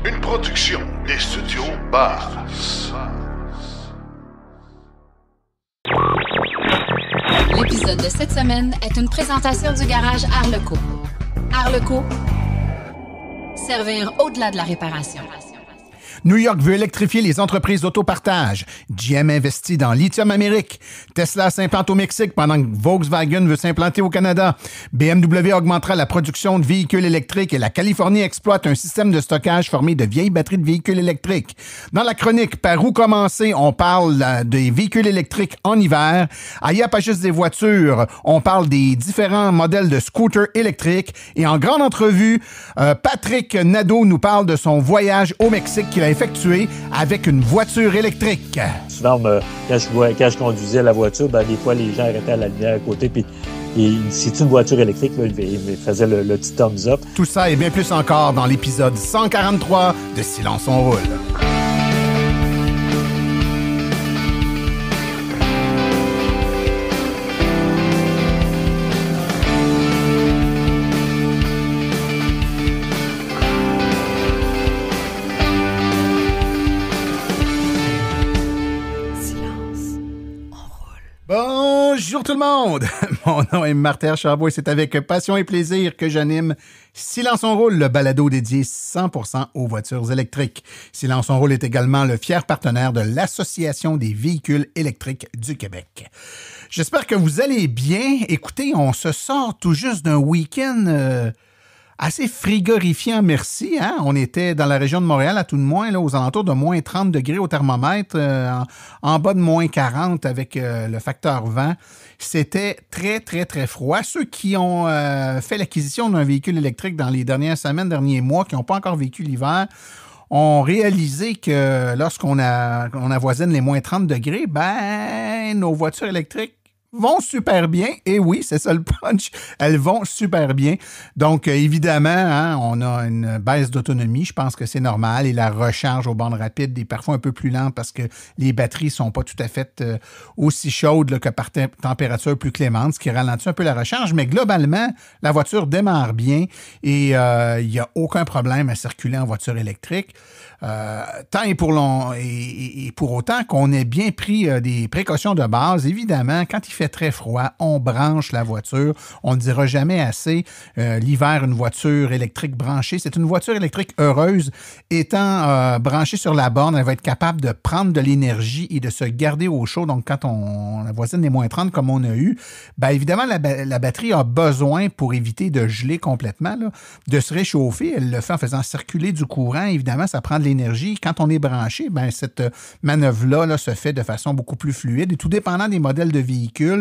Une production des studios Bass. L'épisode de cette semaine est une présentation du garage Arleco. Arleco, servir au-delà de la réparation. New York veut électrifier les entreprises d'autopartage. GM investit dans Lithium Amérique. Tesla s'implante au Mexique pendant que Volkswagen veut s'implanter au Canada. BMW augmentera la production de véhicules électriques et la Californie exploite un système de stockage formé de vieilles batteries de véhicules électriques. Dans la chronique Par où commencer, on parle des véhicules électriques en hiver. À Y'a pas juste des voitures, on parle des différents modèles de scooters électriques. Et en grande entrevue, Patrick Nadeau nous parle de son voyage au Mexique qu'il a effectué avec une voiture électrique. Souvent, quand je conduisais la voiture, des fois, les gens arrêtaient à la lumière à côté, puis c'est une voiture électrique, là, il me faisait le petit thumbs up. Tout ça et bien plus encore dans l'épisode 143 de Silence on roule. Bonjour tout le monde! Mon nom est Martin Chabot et c'est avec passion et plaisir que j'anime Silence on roule, le balado dédié 100% aux voitures électriques. Silence on roule est également le fier partenaire de l'Association des véhicules électriques du Québec. J'espère que vous allez bien. Écoutez, on se sort tout juste d'un week-end assez frigorifiant, merci. Hein? On était dans la région de Montréal, à tout de moins, là, aux alentours de moins 30 degrés au thermomètre, en bas de moins 40 avec le facteur vent. C'était très, très, très froid. Ceux qui ont fait l'acquisition d'un véhicule électrique dans les dernières semaines, derniers mois, qui n'ont pas encore vécu l'hiver, ont réalisé que lorsqu'on avoisine les moins 30 degrés, nos voitures électriques vont super bien. Et oui, c'est ça le punch. Elles vont super bien. Donc, évidemment, hein, on a une baisse d'autonomie. Je pense que c'est normal. Et la recharge aux bornes rapides est parfois un peu plus lente parce que les batteries ne sont pas tout à fait aussi chaudes là, que par température plus clémente, ce qui ralentit un peu la recharge. Mais globalement, la voiture démarre bien et il n'y a aucun problème à circuler en voiture électrique. Tant et pour autant qu'on ait bien pris des précautions de base, évidemment, quand il fait très froid, on branche la voiture. On ne dira jamais assez. L'hiver, une voiture électrique branchée, c'est une voiture électrique heureuse. Étant branchée sur la borne, elle va être capable de prendre de l'énergie et de se garder au chaud. Donc, quand on avoisine les moins 30 comme on a eu, évidemment, la batterie a besoin, pour éviter de geler complètement, là, de se réchauffer. Elle le fait en faisant circuler du courant. Évidemment, ça prend de l'énergie. Quand on est branché, cette manœuvre-là là, se fait de façon beaucoup plus fluide. Et tout dépendant des modèles de véhicules,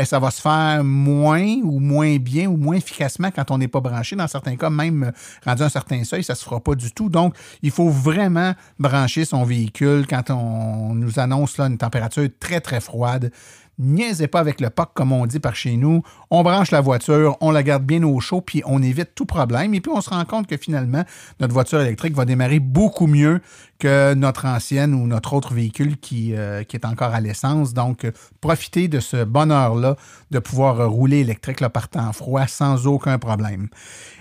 ça va se faire moins ou moins bien ou moins efficacement quand on n'est pas branché. Dans certains cas, même rendu à un certain seuil, ça ne se fera pas du tout. Donc, il faut vraiment brancher son véhicule quand on nous annonce là, une température très, très froide. Niaisez pas avec le POC, comme on dit par chez nous. On branche la voiture, on la garde bien au chaud, puis on évite tout problème. Et puis, on se rend compte que finalement, notre voiture électrique va démarrer beaucoup mieux que notre ancienne ou notre autre véhicule qui est encore à l'essence. Donc, profitez de ce bonheur-là de pouvoir rouler électrique là, par temps froid sans aucun problème.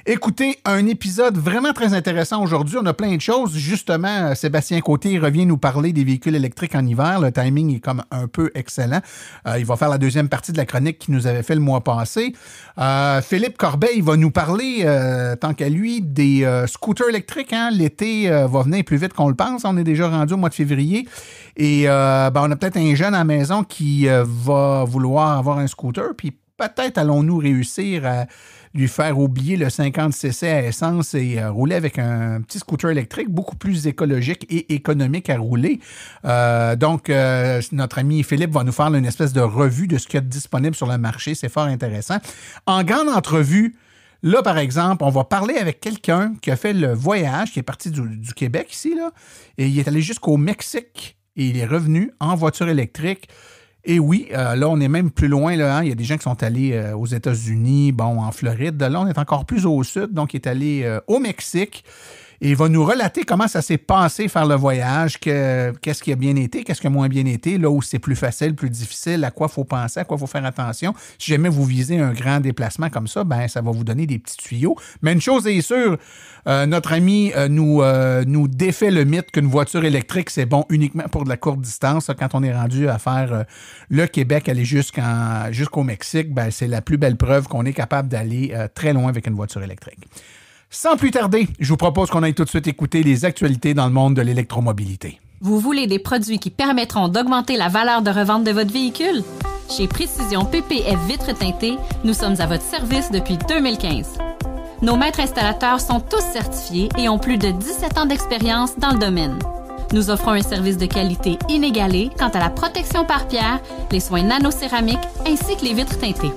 Écoutez, un épisode vraiment très intéressant aujourd'hui. On a plein de choses. Justement, Sébastien Côté revient nous parler des véhicules électriques en hiver. Le timing est comme un peu excellent. Il va faire la deuxième partie de la chronique qu'il nous avait fait le mois passé. Philippe Corbeil va nous parler, tant qu'à lui, des scooters électriques. Hein? L'été va venir plus vite qu'on le pense. On est déjà rendu au mois de février. Et on a peut-être un jeune à la maison qui va vouloir avoir un scooter. Puis peut-être allons-nous réussir à lui faire oublier le 50cc à essence et rouler avec un petit scooter électrique beaucoup plus écologique et économique à rouler. Donc, notre ami Philippe va nous faire une espèce de revue de ce qu'il y a de disponible sur le marché. C'est fort intéressant. En grande entrevue, là, par exemple, on va parler avec quelqu'un qui a fait le voyage, qui est parti du Québec ici, là, et il est allé jusqu'au Mexique et il est revenu en voiture électrique. Et oui, là, on est même plus loin. Là, hein? Il y a des gens qui sont allés aux États-Unis, en Floride. Là, on est encore plus au sud, donc il est allé au Mexique. Et il va nous relater comment ça s'est passé faire le voyage, qu'est-ce qui a bien été, qu'est-ce qui a moins bien été, là où c'est plus facile, plus difficile, à quoi il faut penser, à quoi il faut faire attention. Si jamais vous visez un grand déplacement comme ça, ben ça va vous donner des petits tuyaux. Mais une chose est sûre, notre ami nous défait le mythe qu'une voiture électrique, c'est bon uniquement pour de la courte distance. Quand on est rendu à faire le Québec, aller jusqu'au Mexique, ben, c'est la plus belle preuve qu'on est capable d'aller très loin avec une voiture électrique. Sans plus tarder, je vous propose qu'on aille tout de suite écouter les actualités dans le monde de l'électromobilité. Vous voulez des produits qui permettront d'augmenter la valeur de revente de votre véhicule? Chez Précision PPF Vitres teintées, nous sommes à votre service depuis 2015. Nos maîtres installateurs sont tous certifiés et ont plus de 17 ans d'expérience dans le domaine. Nous offrons un service de qualité inégalé quant à la protection par pierre, les soins nanocéramiques ainsi que les vitres teintées.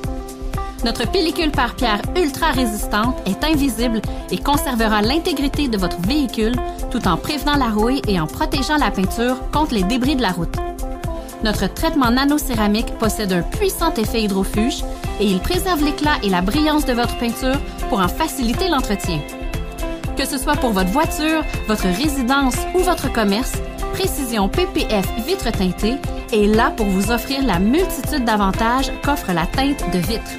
Notre pellicule par pierre ultra résistante est invisible et conservera l'intégrité de votre véhicule tout en prévenant la rouille et en protégeant la peinture contre les débris de la route. Notre traitement nanocéramique possède un puissant effet hydrofuge et il préserve l'éclat et la brillance de votre peinture pour en faciliter l'entretien. Que ce soit pour votre voiture, votre résidence ou votre commerce, Précision PPF Vitres teintées est là pour vous offrir la multitude d'avantages qu'offre la teinte de vitre.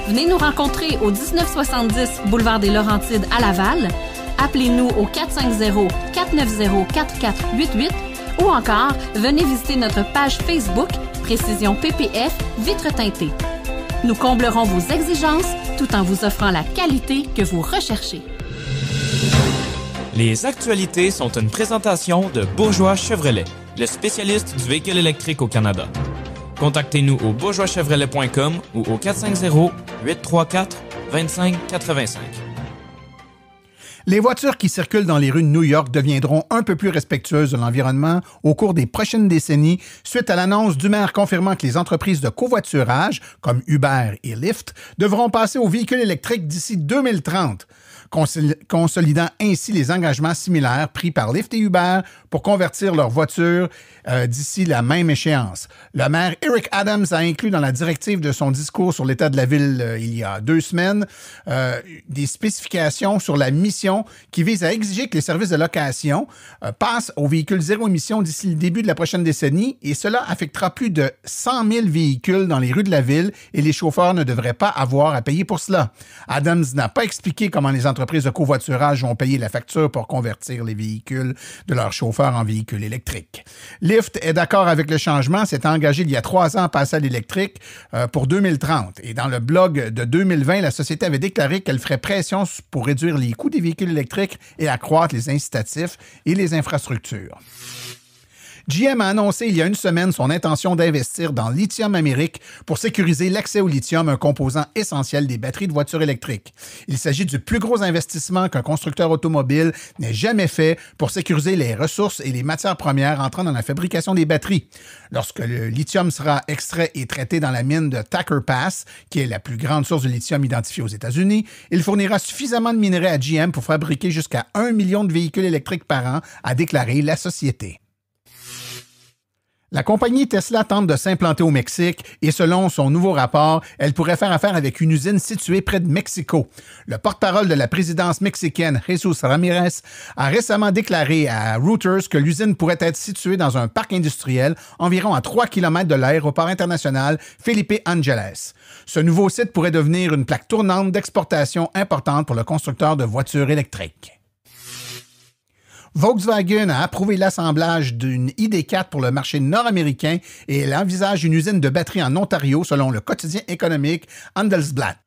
Venez nous rencontrer au 1970 Boulevard des Laurentides à Laval. Appelez-nous au 450-490-4488 ou encore venez visiter notre page Facebook Précision PPF Vitres teintées. Nous comblerons vos exigences tout en vous offrant la qualité que vous recherchez. Les actualités sont une présentation de Bourgeois Chevrolet, le spécialiste du véhicule électrique au Canada. Contactez-nous au bourgeoischevrolet.com ou au 450-834-2585. Les voitures qui circulent dans les rues de New York deviendront un peu plus respectueuses de l'environnement au cours des prochaines décennies suite à l'annonce du maire confirmant que les entreprises de covoiturage, comme Uber et Lyft, devront passer aux véhicules électriques d'ici 2030. Consolidant ainsi les engagements similaires pris par Lyft et Uber pour convertir leurs voitures d'ici la même échéance. Le maire Eric Adams a inclus dans la directive de son discours sur l'état de la ville il y a 2 semaines des spécifications sur la mission qui vise à exiger que les services de location passent aux véhicules zéro émission d'ici le début de la prochaine décennie et cela affectera plus de 100 000 véhicules dans les rues de la ville et les chauffeurs ne devraient pas avoir à payer pour cela. Adams n'a pas expliqué comment les entreprises de covoiturage vont payer la facture pour convertir les véhicules de leurs chauffeurs en véhicules électriques. Lyft est d'accord avec le changement, s'est engagé il y a 3 ans à passer à l'électrique pour 2030. Et dans le blog de 2020, la société avait déclaré qu'elle ferait pression pour réduire les coûts des véhicules électriques et accroître les incitatifs et les infrastructures. GM a annoncé il y a 1 semaine son intention d'investir dans Lithium Amérique pour sécuriser l'accès au lithium, un composant essentiel des batteries de voitures électriques. Il s'agit du plus gros investissement qu'un constructeur automobile n'ait jamais fait pour sécuriser les ressources et les matières premières entrant dans la fabrication des batteries. Lorsque le lithium sera extrait et traité dans la mine de Thacker Pass, qui est la plus grande source de lithium identifiée aux États-Unis, il fournira suffisamment de minerais à GM pour fabriquer jusqu'à 1 million de véhicules électriques par an, a déclaré la société. La compagnie Tesla tente de s'implanter au Mexique et selon son nouveau rapport, elle pourrait faire affaire avec une usine située près de Mexico. Le porte-parole de la présidence mexicaine, Jesus Ramirez, a récemment déclaré à Reuters que l'usine pourrait être située dans un parc industriel environ à 3 km de l'aéroport international Felipe Ángeles. Ce nouveau site pourrait devenir une plaque tournante d'exportation importante pour le constructeur de voitures électriques. Volkswagen a approuvé l'assemblage d'une ID4 pour le marché nord-américain et elle envisage une usine de batterie en Ontario selon le quotidien économique Handelsblatt.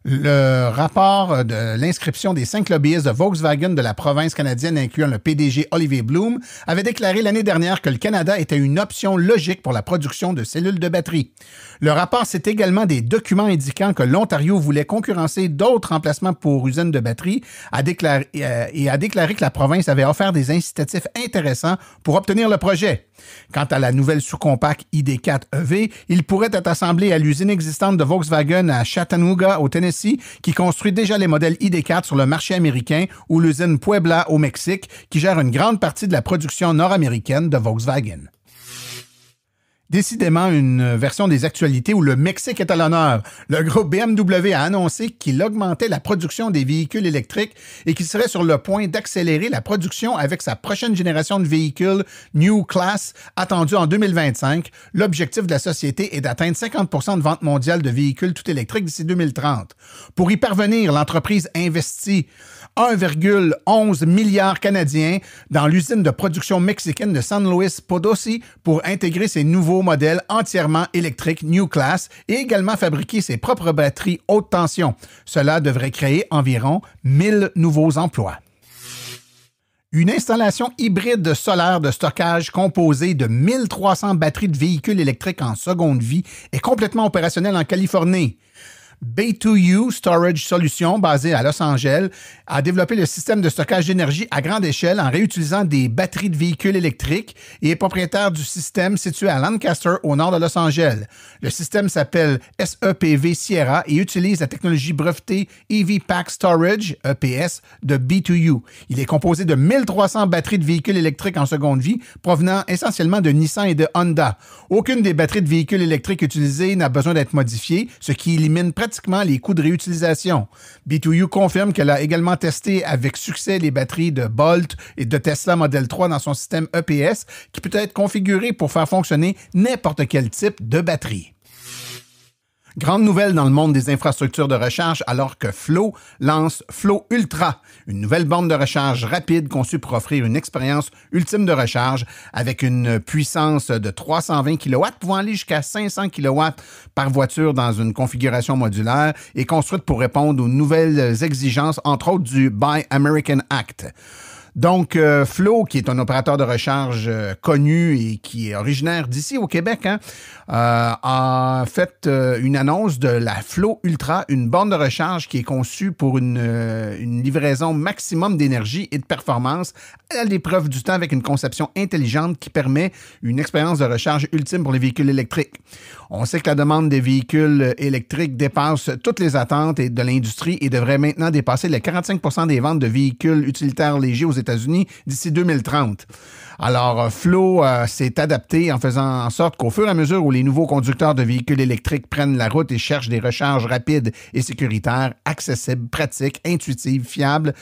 Le rapport de l'inscription des 5 lobbyistes de Volkswagen de la province canadienne, incluant le PDG Olivier Bloom, avait déclaré l'année dernière que le Canada était une option logique pour la production de cellules de batterie. Le rapport cite également des documents indiquant que l'Ontario voulait concurrencer d'autres emplacements pour usines de batterie et a déclaré que la province avait offert des incitatifs intéressants pour obtenir le projet. Quant à la nouvelle sous-compact ID4 EV, il pourrait être assemblé à l'usine existante de Volkswagen à Chattanooga, au Tennessee, qui construit déjà les modèles ID4 sur le marché américain, ou l'usine Puebla au Mexique, qui gère une grande partie de la production nord-américaine de Volkswagen. Décidément une version des actualités où le Mexique est à l'honneur. Le groupe BMW a annoncé qu'il augmentait la production des véhicules électriques et qu'il serait sur le point d'accélérer la production avec sa prochaine génération de véhicules New Class attendue en 2025. L'objectif de la société est d'atteindre 50% de vente mondiale de véhicules tout électriques d'ici 2030. Pour y parvenir, l'entreprise investit 1,11 milliard canadiens dans l'usine de production mexicaine de San Luis Potosí pour intégrer ses nouveaux modèles entièrement électriques New Class et également fabriquer ses propres batteries haute tension. Cela devrait créer environ 1000 nouveaux emplois. Une installation hybride solaire de stockage composée de 1300 batteries de véhicules électriques en seconde vie est complètement opérationnelle en Californie. Bay2U Storage Solutions, basée à Los Angeles, a développé le système de stockage d'énergie à grande échelle en réutilisant des batteries de véhicules électriques et est propriétaire du système situé à Lancaster, au nord de Los Angeles. Le système s'appelle SEPV Sierra et utilise la technologie brevetée EV Pack Storage, EPS, de Bay2U. Il est composé de 1300 batteries de véhicules électriques en seconde vie, provenant essentiellement de Nissan et de Honda. Aucune des batteries de véhicules électriques utilisées n'a besoin d'être modifiée, ce qui élimine pratiquement les coûts de réutilisation. Bay2U confirme qu'elle a également testé avec succès les batteries de Bolt et de Tesla Model 3 dans son système EPS qui peut être configuré pour faire fonctionner n'importe quel type de batterie. Grande nouvelle dans le monde des infrastructures de recharge alors que Flow lance Flow Ultra, une nouvelle borne de recharge rapide conçue pour offrir une expérience ultime de recharge avec une puissance de 320 kW pouvant aller jusqu'à 500 kW par voiture dans une configuration modulaire et construite pour répondre aux nouvelles exigences, entre autres du Buy American Act. Donc, Flow, qui est un opérateur de recharge connu et qui est originaire d'ici au Québec, a fait une annonce de la Flow Ultra, une borne de recharge qui est conçue pour une livraison maximum d'énergie et de performance à l'épreuve du temps avec une conception intelligente qui permet une expérience de recharge ultime pour les véhicules électriques. On sait que la demande des véhicules électriques dépasse toutes les attentes de l'industrie et devrait maintenant dépasser les 45% des ventes de véhicules utilitaires légers aux États-Unis d'ici 2030. Alors, Flow s'est adapté en faisant en sorte qu'au fur et à mesure où les nouveaux conducteurs de véhicules électriques prennent la route et cherchent des recharges rapides et sécuritaires, accessibles, pratiques, intuitives, fiables,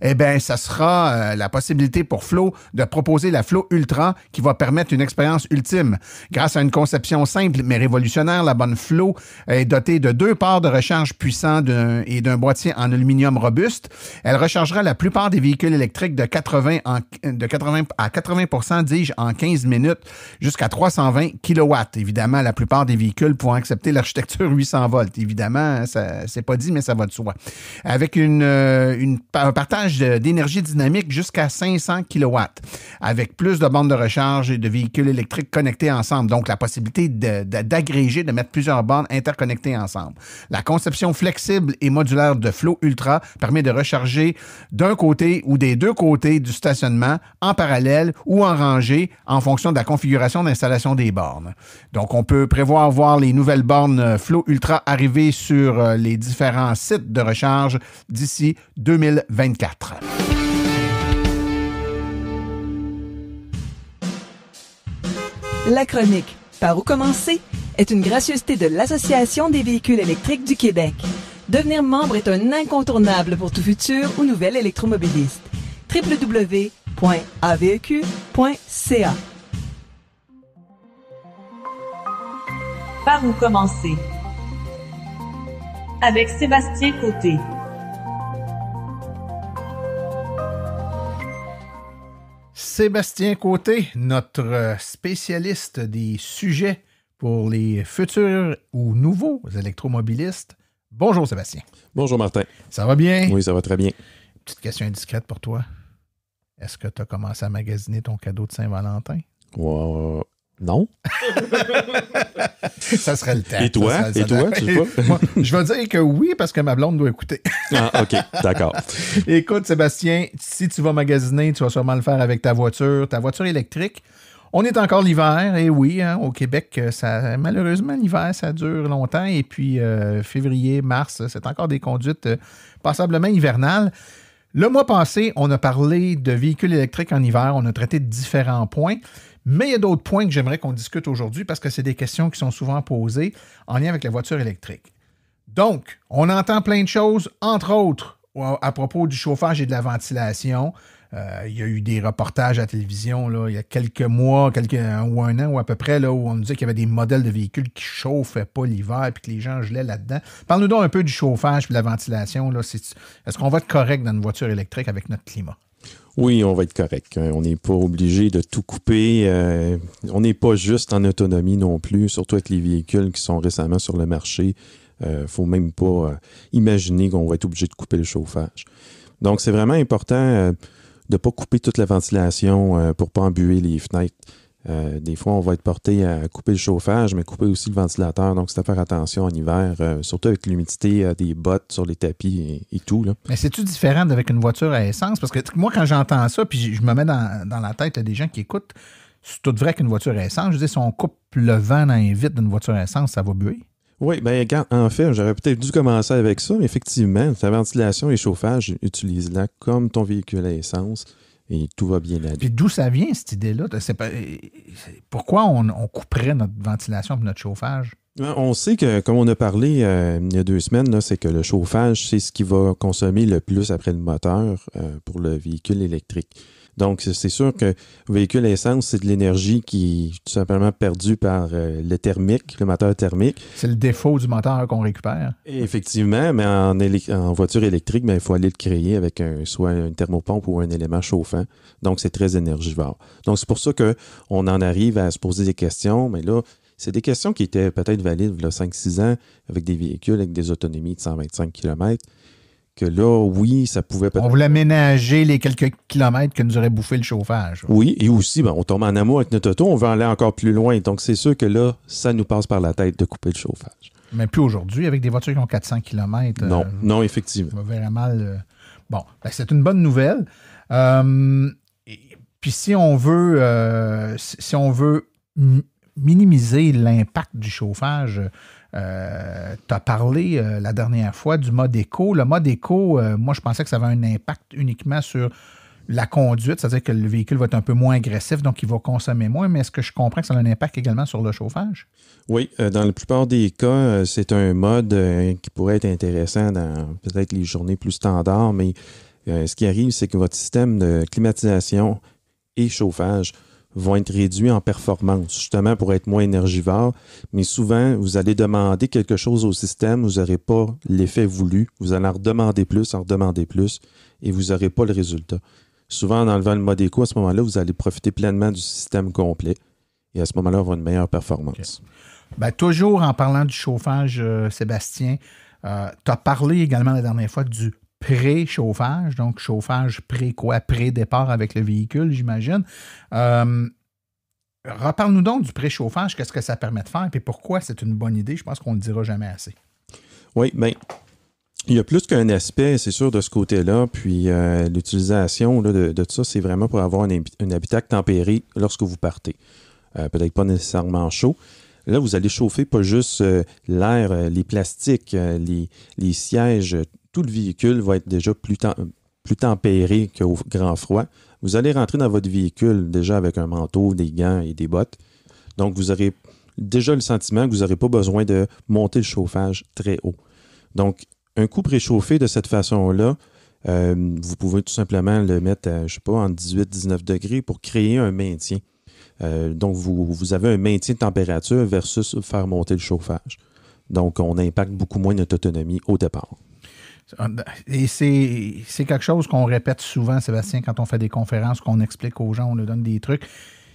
eh bien, ça sera la possibilité pour Flow de proposer la Flow Ultra qui va permettre une expérience ultime. Grâce à une conception simple mais révolutionnaire, la bonne Flow est dotée de 2 ports de recharge puissants et d'un boîtier en aluminium robuste. Elle rechargera la plupart des véhicules électriques de 80 à 80%, dis-je, en 15 minutes jusqu'à 320 kW. Évidemment, la plupart des véhicules pourront accepter l'architecture 800 volts. Évidemment, ça, c'est pas dit, mais ça va de soi. Avec un partage d'énergie dynamique jusqu'à 500 kW, avec plus de bornes de recharge et de véhicules électriques connectés ensemble. Donc, la possibilité d'agréger, de mettre plusieurs bornes interconnectées ensemble. La conception flexible et modulaire de Flow Ultra permet de recharger d'un côté ou des deux côtés du stationnement, en parallèle ou en rangée, en fonction de la configuration d'installation des bornes. Donc, on peut prévoir voir les nouvelles bornes Flow Ultra arriver sur les différents sites de recharge d'ici 2024. La chronique « Par où commencer ?» est une gracieuseté de l'Association des véhicules électriques du Québec. Devenir membre est un incontournable pour tout futur ou nouvel électromobiliste. www.aveq.ca. Par où commencer? Avec Sébastien Côté. Sébastien Côté, notre spécialiste des sujets pour les futurs ou nouveaux électromobilistes. Bonjour Sébastien. Bonjour Martin. Ça va bien? Oui, ça va très bien. Petite question indiscrète pour toi. Est-ce que tu as commencé à magasiner ton cadeau de Saint-Valentin? Non. Ça serait le temps. Et toi? Tu sais pas? Moi, je vais dire que oui, parce que ma blonde doit écouter. Ah, OK. D'accord. Écoute, Sébastien, si tu vas magasiner, tu vas sûrement le faire avec ta voiture électrique. On est encore l'hiver, et oui, hein, au Québec, malheureusement, l'hiver, ça dure longtemps. Et puis, février, mars, c'est encore des conduites passablement hivernales. Le mois passé, on a parlé de véhicules électriques en hiver. On a traité de différents points. Mais il y a d'autres points que j'aimerais qu'on discute aujourd'hui parce que c'est des questions qui sont souvent posées en lien avec la voiture électrique. Donc, on entend plein de choses, entre autres, à propos du chauffage et de la ventilation. Il y a eu des reportages à la télévision là, il y a quelques mois, ou un an ou à peu près, là, où on nous disait qu'il y avait des modèles de véhicules qui ne chauffaient pas l'hiver et que les gens gelaient là-dedans. Parle-nous donc un peu du chauffage et de la ventilation. Là. Est-ce qu'on va être correct dans une voiture électrique avec notre climat? Oui, on va être correct. On n'est pas obligé de tout couper. On n'est pas juste en autonomie non plus, surtout avec les véhicules qui sont récemment sur le marché. Faut même pas imaginer qu'on va être obligé de couper le chauffage. Donc, c'est vraiment important de ne pas couper toute la ventilation pour ne pas embuer les fenêtres. Des fois, on va être porté à couper le chauffage, mais couper aussi le ventilateur. Donc, c'est à faire attention en hiver, surtout avec l'humidité des bottes sur les tapis et tout. Là. Mais c'est-tu différent avec une voiture à essence? Parce que moi, quand j'entends ça, puis je me mets dans la tête là, des gens qui écoutent, c'est tout vrai qu'une voiture à essence. Je veux dire, si on coupe le vent dans les vitres d'une voiture à essence, ça va buer. Oui, bien, en fait, j'aurais peut-être dû commencer avec ça, mais effectivement, ta ventilation et chauffage, utilise-la comme ton véhicule à essence et tout va bien aller. Puis d'où ça vient, cette idée-là? Pourquoi on couperait notre ventilation et notre chauffage? On sait que, comme on a parlé il y a 2 semaines, là, c'est que le chauffage, c'est ce qui va consommer le plus après le moteur pour le véhicule électrique. Donc, c'est sûr que le véhicule à essence, c'est de l'énergie qui est tout simplement perdue par le thermique, le moteur thermique. C'est le défaut du moteur qu'on récupère. Et effectivement, mais en voiture électrique, il faut aller le créer avec soit une thermopompe ou un élément chauffant. Donc, c'est très énergivore. Donc, c'est pour ça qu'on en arrive à se poser des questions. Mais là, c'est des questions qui étaient peut-être valides il y a 5-6 ans avec des véhicules avec des autonomies de 125 km. Que là, oui, ça pouvait peut-être... On voulait ménager les quelques kilomètres que nous aurait bouffé le chauffage. Oui, et aussi, on tombe en amour avec notre auto, on veut aller encore plus loin. Donc, c'est sûr que là, ça nous passe par la tête de couper le chauffage. Mais plus aujourd'hui, avec des voitures qui ont 400 km. Non, effectivement. Ça va vraiment mal. Bon, c'est une bonne nouvelle. Puis si on veut minimiser l'impact du chauffage... tu as parlé la dernière fois du mode éco. Le mode éco, moi, je pensais que ça avait un impact uniquement sur la conduite, c'est-à-dire que le véhicule va être un peu moins agressif, donc il va consommer moins, mais est-ce que je comprends que ça a un impact également sur le chauffage? Oui, dans la plupart des cas, c'est un mode qui pourrait être intéressant dans peut-être les journées plus standards, mais ce qui arrive, c'est que votre système de climatisation et chauffage vont être réduits en performance, justement pour être moins énergivores. Mais souvent, vous allez demander quelque chose au système, vous n'aurez pas l'effet voulu. Vous allez en redemander plus, et vous n'aurez pas le résultat. Souvent, en enlevant le mode éco, à ce moment-là, vous allez profiter pleinement du système complet. Et à ce moment-là, on va avoir une meilleure performance. Okay. Toujours en parlant du chauffage, Sébastien, tu as parlé également la dernière fois du pré-chauffage, donc chauffage pré-départ avec le véhicule, j'imagine. Reparle-nous donc du pré-chauffage, qu'est-ce que ça permet de faire et pourquoi c'est une bonne idée? Je pense qu'on ne le dira jamais assez. Oui, bien, il y a plus qu'un aspect, c'est sûr, de ce côté-là, puis l'utilisation là, de tout ça, c'est vraiment pour avoir un habitacle tempéré lorsque vous partez. Peut-être pas nécessairement chaud. Là, vous allez chauffer pas juste l'air, les plastiques, les sièges, tout le véhicule va être déjà plus tempéré qu'au grand froid. Vous allez rentrer dans votre véhicule déjà avec un manteau, des gants et des bottes. Donc, vous aurez déjà le sentiment que vous n'aurez pas besoin de monter le chauffage très haut. Donc, un coup préchauffé de cette façon-là, vous pouvez tout simplement le mettre à, en 18-19 degrés pour créer un maintien. Donc, vous avez un maintien de température versus faire monter le chauffage. Donc, on impacte beaucoup moins notre autonomie au départ. Et c'est quelque chose qu'on répète souvent, Sébastien, quand on fait des conférences, qu'on explique aux gens, on leur donne des trucs.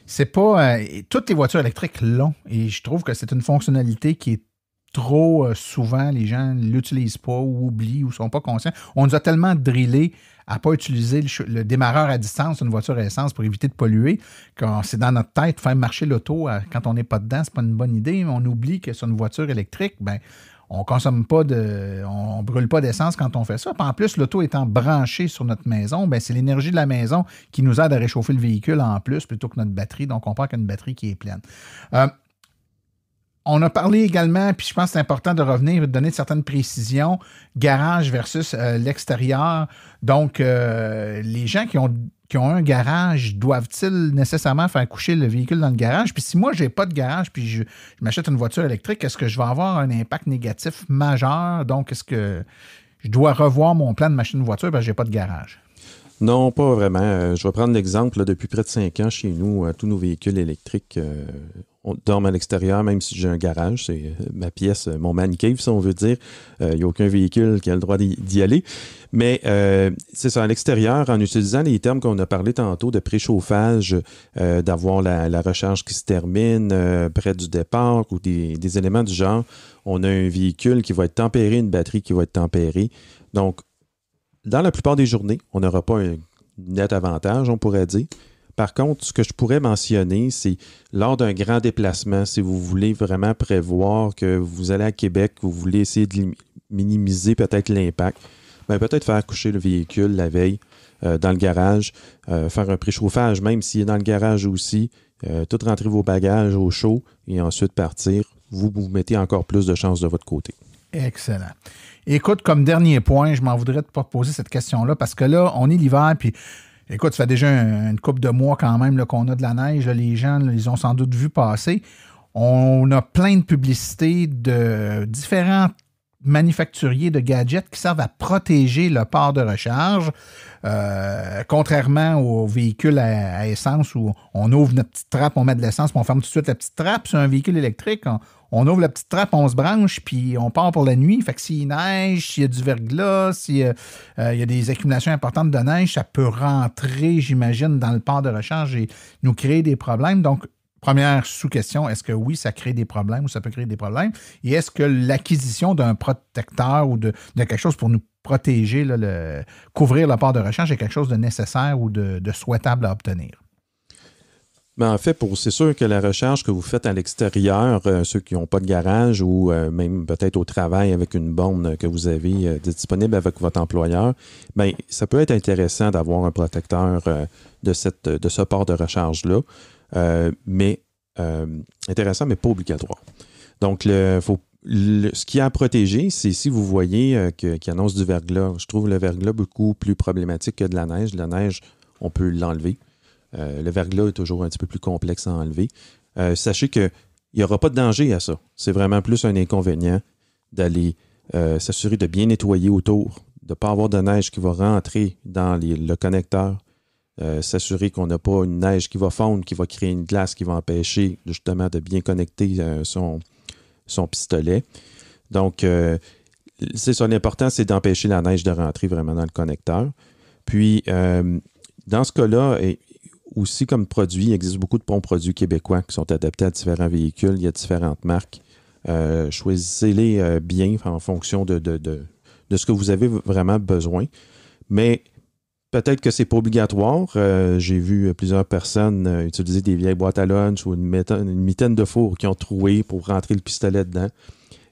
C'est pas... toutes les voitures électriques l'ont. Et je trouve que c'est une fonctionnalité qui est trop souvent, les gens ne l'utilisent pas ou oublient ou ne sont pas conscients. On nous a tellement drillé à ne pas utiliser le démarreur à distance d'une voiture à essence pour éviter de polluer, que c'est dans notre tête, faire marcher l'auto quand on n'est pas dedans, c'est pas une bonne idée, mais on oublie que sur une voiture électrique, on consomme pas on brûle pas d'essence quand on fait ça. Puis en plus, l'auto étant branchée sur notre maison, c'est l'énergie de la maison qui nous aide à réchauffer le véhicule en plus plutôt que notre batterie. Donc, on part qu'une batterie qui est pleine. On a parlé également, puis je pense que c'est important de revenir et de donner certaines précisions, garage versus l'extérieur. Donc, les gens qui ont qui ont un garage, doivent-ils nécessairement faire coucher le véhicule dans le garage? Puis si moi, je n'ai pas de garage puis je m'achète une voiture électrique, est-ce que je vais avoir un impact négatif majeur? Donc, est-ce que je dois revoir mon plan de m'acheter une voiture parce que je n'ai pas de garage? Non, pas vraiment. Je vais prendre l'exemple. Là, depuis près de 5 ans, chez nous, tous nos véhicules électriques, on dorme à l'extérieur, même si j'ai un garage. C'est ma pièce, mon man cave, si on veut dire. Il n'y a aucun véhicule qui a le droit d'y aller. Mais c'est ça, à l'extérieur, en utilisant les termes qu'on a parlé tantôt de préchauffage, d'avoir la recharge qui se termine près du départ ou des éléments du genre, on a un véhicule qui va être tempéré, une batterie qui va être tempérée. Donc, dans la plupart des journées, on n'aura pas un net avantage, on pourrait dire. Par contre, ce que je pourrais mentionner, c'est lors d'un grand déplacement, si vous voulez vraiment prévoir que vous allez à Québec, vous voulez essayer de minimiser peut-être l'impact, bien, peut-être faire coucher le véhicule la veille dans le garage, faire un préchauffage, même s'il est dans le garage aussi, tout rentrer vos bagages au chaud et ensuite partir. Vous mettez encore plus de chances de votre côté. Excellent. Écoute, comme dernier point, je m'en voudrais de pas poser cette question-là parce que là, on est l'hiver, puis écoute, ça fait déjà une couple de mois quand même là, qu'on a de la neige. Là, les gens, là, ils ont sans doute vu passer. On a plein de publicités de différents manufacturiers de gadgets qui servent à protéger le port de recharge. Contrairement aux véhicules à essence où on ouvre notre petite trappe, on met de l'essence, puis on ferme tout de suite la petite trappe. Sur un véhicule électrique, on ouvre la petite trappe, on se branche, puis on part pour la nuit. Fait que s'il neige, s'il y a du verglas, s'il y a des accumulations importantes de neige, ça peut rentrer, j'imagine, dans le port de recharge et nous créer des problèmes. Donc, première sous-question, est-ce que oui, ça crée des problèmes ou ça peut créer des problèmes? Et est-ce que l'acquisition d'un protecteur ou de quelque chose pour nous protéger, là, couvrir le port de recharge est quelque chose de nécessaire ou de souhaitable à obtenir? Ben en fait, c'est sûr que la recharge que vous faites à l'extérieur, ceux qui n'ont pas de garage ou même peut-être au travail avec une borne que vous avez disponible avec votre employeur, bien, ça peut être intéressant d'avoir un protecteur de ce port de recharge-là. Mais intéressant, mais pas obligatoire. Donc, ce qui est à protéger, c'est si vous voyez qu'il annonce du verglas. Je trouve le verglas beaucoup plus problématique que de la neige. La neige, on peut l'enlever. Le verglas est toujours un petit peu plus complexe à enlever. Sachez qu'il n'y aura pas de danger à ça. C'est vraiment plus un inconvénient d'aller s'assurer de bien nettoyer autour, de ne pas avoir de neige qui va rentrer dans le connecteur. S'assurer qu'on n'a pas une neige qui va fondre, qui va créer une glace qui va empêcher justement de bien connecter son pistolet. Donc, c'est ça, l'important, c'est d'empêcher la neige de rentrer vraiment dans le connecteur. Puis, dans ce cas-là, aussi comme produit, il existe beaucoup de bons produits québécois qui sont adaptés à différents véhicules. Il y a différentes marques. Choisissez-les bien en fonction de ce que vous avez vraiment besoin. Mais peut-être que ce n'est pas obligatoire. J'ai vu plusieurs personnes utiliser des vieilles boîtes à lunch ou une mitaine de four qui ont troué pour rentrer le pistolet dedans.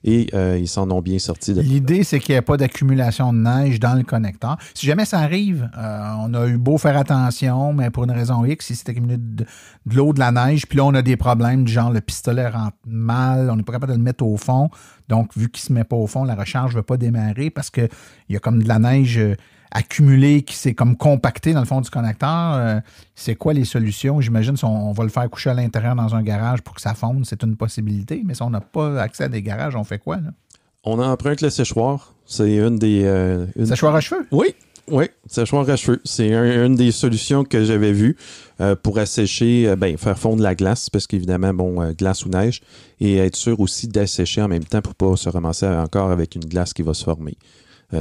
Et ils s'en ont bien sortis. L'idée, c'est qu'il n'y ait pas d'accumulation de neige dans le connecteur. Si jamais ça arrive, on a eu beau faire attention, mais pour une raison X, si c'est accumulé de l'eau, de la neige, puis là, on a des problèmes du genre le pistolet rentre mal, on n'est pas capable de le mettre au fond. Donc, vu qu'il ne se met pas au fond, la recharge ne va pas démarrer parce qu'il y a comme de la neige accumulée qui s'est comme compactée dans le fond du connecteur. C'est quoi les solutions? J'imagine si on va le faire coucher à l'intérieur dans un garage pour que ça fonde, c'est une possibilité. Mais si on n'a pas accès à des garages, on fait quoi, là? On emprunte le séchoir. C'est une des... Séchoir à cheveux? Oui, séchoir à cheveux. C'est une des solutions que j'avais vues pour assécher, faire fondre la glace, parce qu'évidemment, glace ou neige, et être sûr aussi d'assécher en même temps pour ne pas se ramasser encore avec une glace qui va se former.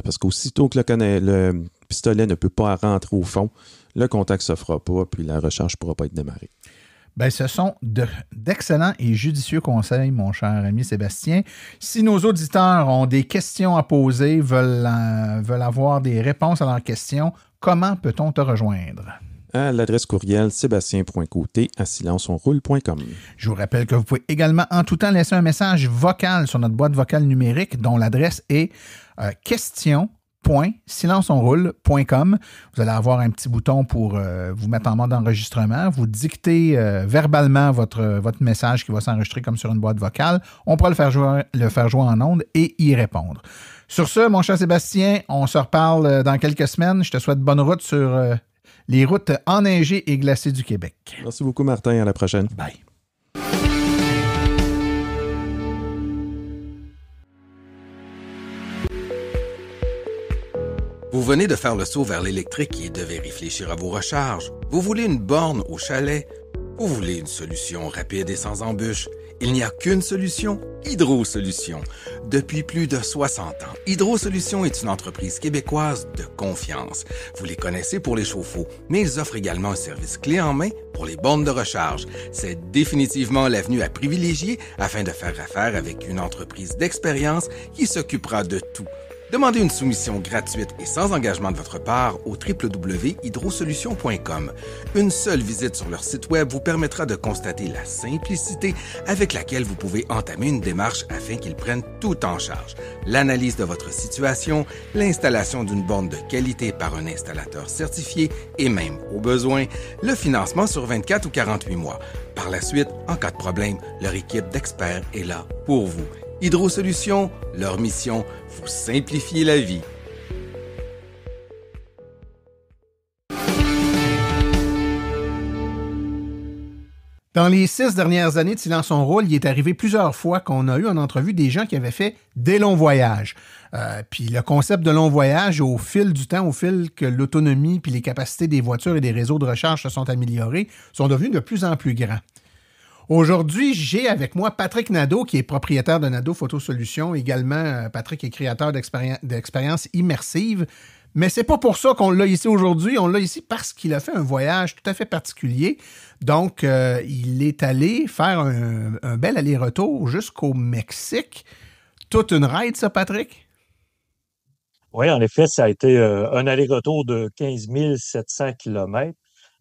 Parce qu'aussitôt que le pistolet ne peut pas rentrer au fond, le contact ne se fera pas, puis la recharge ne pourra pas être démarrée. Bien, ce sont d'excellents et judicieux conseils, mon cher ami Sébastien. Si nos auditeurs ont des questions à poser, veulent avoir des réponses à leurs questions, comment peut-on te rejoindre? À l'adresse courriel sébastien.côté@silenceonroule.com. Je vous rappelle que vous pouvez également en tout temps laisser un message vocal sur notre boîte vocale numérique dont l'adresse est question.silenceonroule.com. Vous allez avoir un petit bouton pour vous mettre en mode enregistrement. Vous dictez verbalement votre message qui va s'enregistrer comme sur une boîte vocale. On pourra le faire jouer en ondes et y répondre. Sur ce, mon cher Sébastien, on se reparle dans quelques semaines. Je te souhaite bonne route sur les routes enneigées et glacées du Québec. Merci beaucoup, Martin. À la prochaine. Bye. Vous venez de faire le saut vers l'électrique et devez réfléchir à vos recharges. Vous voulez une borne au chalet? Vous voulez une solution rapide et sans embûches? Il n'y a qu'une solution, Hydro Solutions. Depuis plus de 60 ans, Hydro Solutions est une entreprise québécoise de confiance. Vous les connaissez pour les chauffe-eau, mais ils offrent également un service clé en main pour les bornes de recharge. C'est définitivement l'avenue à privilégier afin de faire affaire avec une entreprise d'expérience qui s'occupera de tout. Demandez une soumission gratuite et sans engagement de votre part au www.hydrosolutions.com. Une seule visite sur leur site web vous permettra de constater la simplicité avec laquelle vous pouvez entamer une démarche afin qu'ils prennent tout en charge. L'analyse de votre situation, l'installation d'une borne de qualité par un installateur certifié et même, au besoin, le financement sur 24 ou 48 mois. Par la suite, en cas de problème, leur équipe d'experts est là pour vous. Hydro Solutions, leur mission, vous simplifier la vie. Dans les 6 dernières années de Silence on roule, il est arrivé plusieurs fois qu'on a eu en entrevue des gens qui avaient fait des longs voyages. Puis le concept de long voyage, au fil du temps, au fil que l'autonomie puis les capacités des voitures et des réseaux de recharge se sont améliorés, sont devenus de plus en plus grands. Aujourd'hui, j'ai avec moi Patrick Nadeau, qui est propriétaire de Nadeau Photosolutions. Également, Patrick est créateur d'expériences immersives. Mais c'est pas pour ça qu'on l'a ici aujourd'hui. On l'a ici parce qu'il a fait un voyage tout à fait particulier. Donc, il est allé faire un bel aller-retour jusqu'au Mexique. Toute une ride, ça, Patrick? Oui, en effet, ça a été un aller-retour de 15 700 kilomètres.